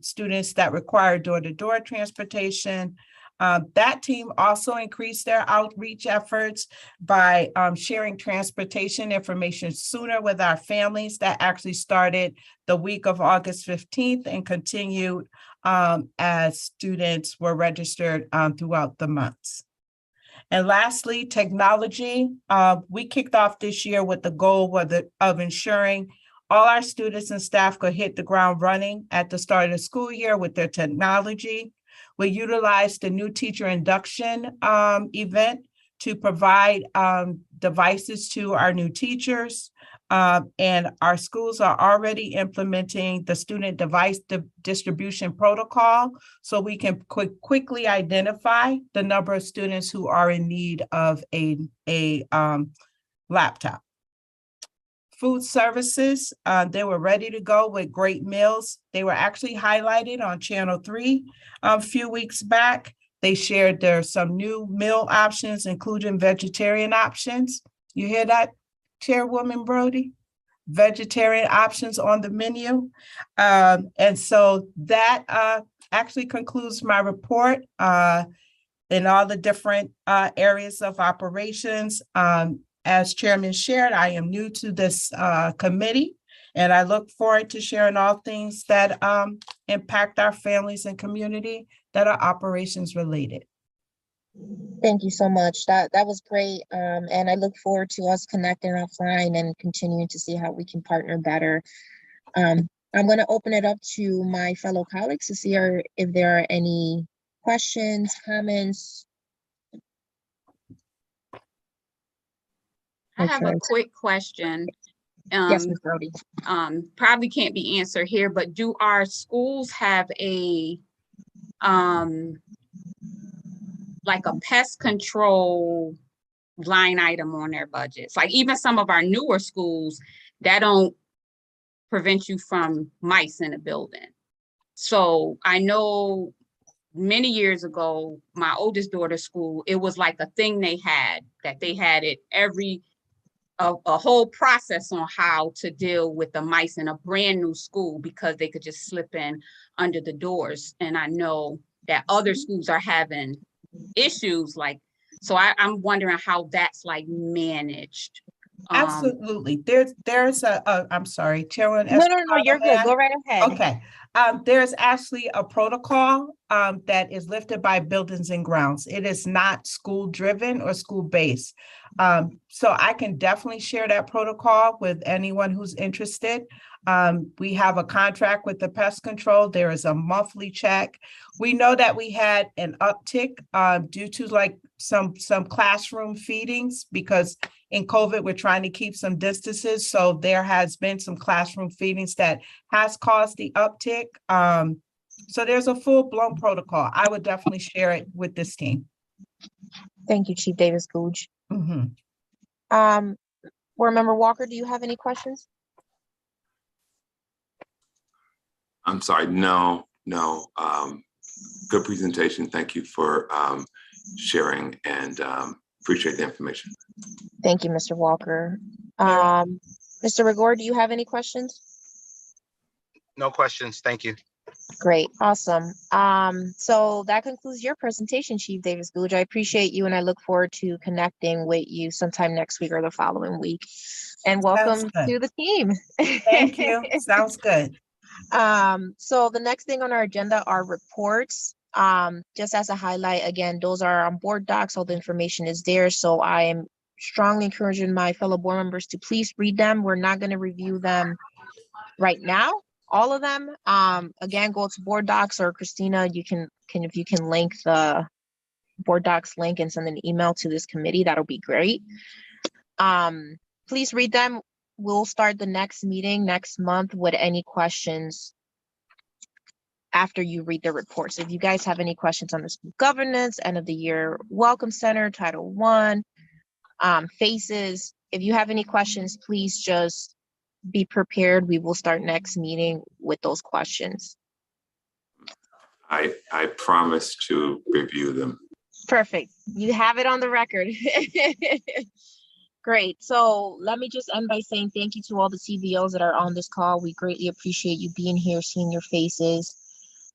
students that require door-to-door transportation. That team also increased their outreach efforts by sharing transportation information sooner with our families. That actually started the week of August 15th and continued as students were registered throughout the months. And lastly, technology. We kicked off this year with the goal of ensuring all our students and staff could hit the ground running at the start of the school year with their technology. We utilized the new teacher induction event to provide devices to our new teachers. And our schools are already implementing the student device distribution protocol so we can quickly identify the number of students who are in need of a laptop. Food services, they were ready to go with great meals. They were actually highlighted on Channel 3 a few weeks back. They shared there's some new meal options, including vegetarian options. You hear that, Chairwoman Brody? Vegetarian options on the menu. And so that actually concludes my report in all the different areas of operations. As Chairman shared, I am new to this committee, and I look forward to sharing all things that impact our families and community that are operations related. Thank you so much. That was great. And I look forward to us connecting offline and continuing to see how we can partner better. I'm going to open it up to my fellow colleagues to see if there are any questions, comments. I have a quick question. Yes, Ms. Brody. Probably can't be answered here, but do our schools have a like a pest control line item on their budgets? Like even some of our newer schools that don't prevent you from mice in a building. So I know many years ago, my oldest daughter's school, it was like a thing they had it a whole process on how to deal with the mice in a brand new school because they could just slip in under the doors. And I know that other schools are having issues so I'm wondering how that's like managed. Absolutely. There's I'm sorry, Chairman. No, you're good. Go right ahead. Okay. There's actually a protocol that is lifted by Buildings and Grounds. It is not school driven or school based. So I can definitely share that protocol with anyone who's interested. We have a contract with the pest control. There is a monthly check. We know that we had an uptick due to like some classroom feedings because in COVID, we're trying to keep some distances. So there has been some classroom feedings that has caused the uptick. So there's a full-blown protocol. I would definitely share it with this team. Thank you, Chief Davis-Googe. Board Member Walker, do you have any questions? I'm sorry, no. Good presentation. Thank you for sharing and appreciate the information. Thank you, Mr. Walker. Mr. Rigor, do you have any questions? No questions. Thank you. Great, awesome. So that concludes your presentation, Chief Davis-Googe. I appreciate you and I look forward to connecting with you sometime next week or the following week. And welcome to the team. Thank you. Sounds good. So the next thing on our agenda are reports. Just as a highlight, again, those are on board docs. All the information is there. So I am strongly encouraging my fellow board members to please read them. We're not going to review them right now, all of them. Again, go to board docs, or Christina, if you can link the board docs link and send an email to this committee, that'll be great. Please read them. We'll start the next meeting next month with any questions after you read the reports. If you guys have any questions on the school governance, end of the year welcome center, Title I, FACES, if you have any questions, please just be prepared. We will start next meeting with those questions. I promise to review them. Perfect. You have it on the record. Great. So let me just end by saying thank you to all the CVOs that are on this call. We greatly appreciate you being here, seeing your faces.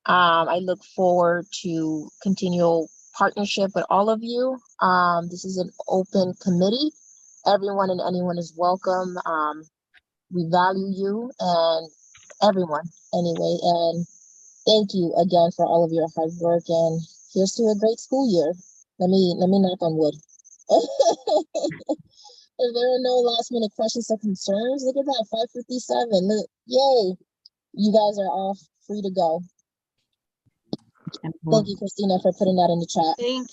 I look forward to continual partnership with all of you. This is an open committee. Everyone and anyone is welcome. We value you and everyone anyway. And thank you again for all of your hard work, and here's to a great school year. Let me knock on wood. If there are no last minute questions or concerns, look at that, 5:57. Look, yay. You guys are all free to go. Thank you, Christina, for putting that in the chat. Thank you.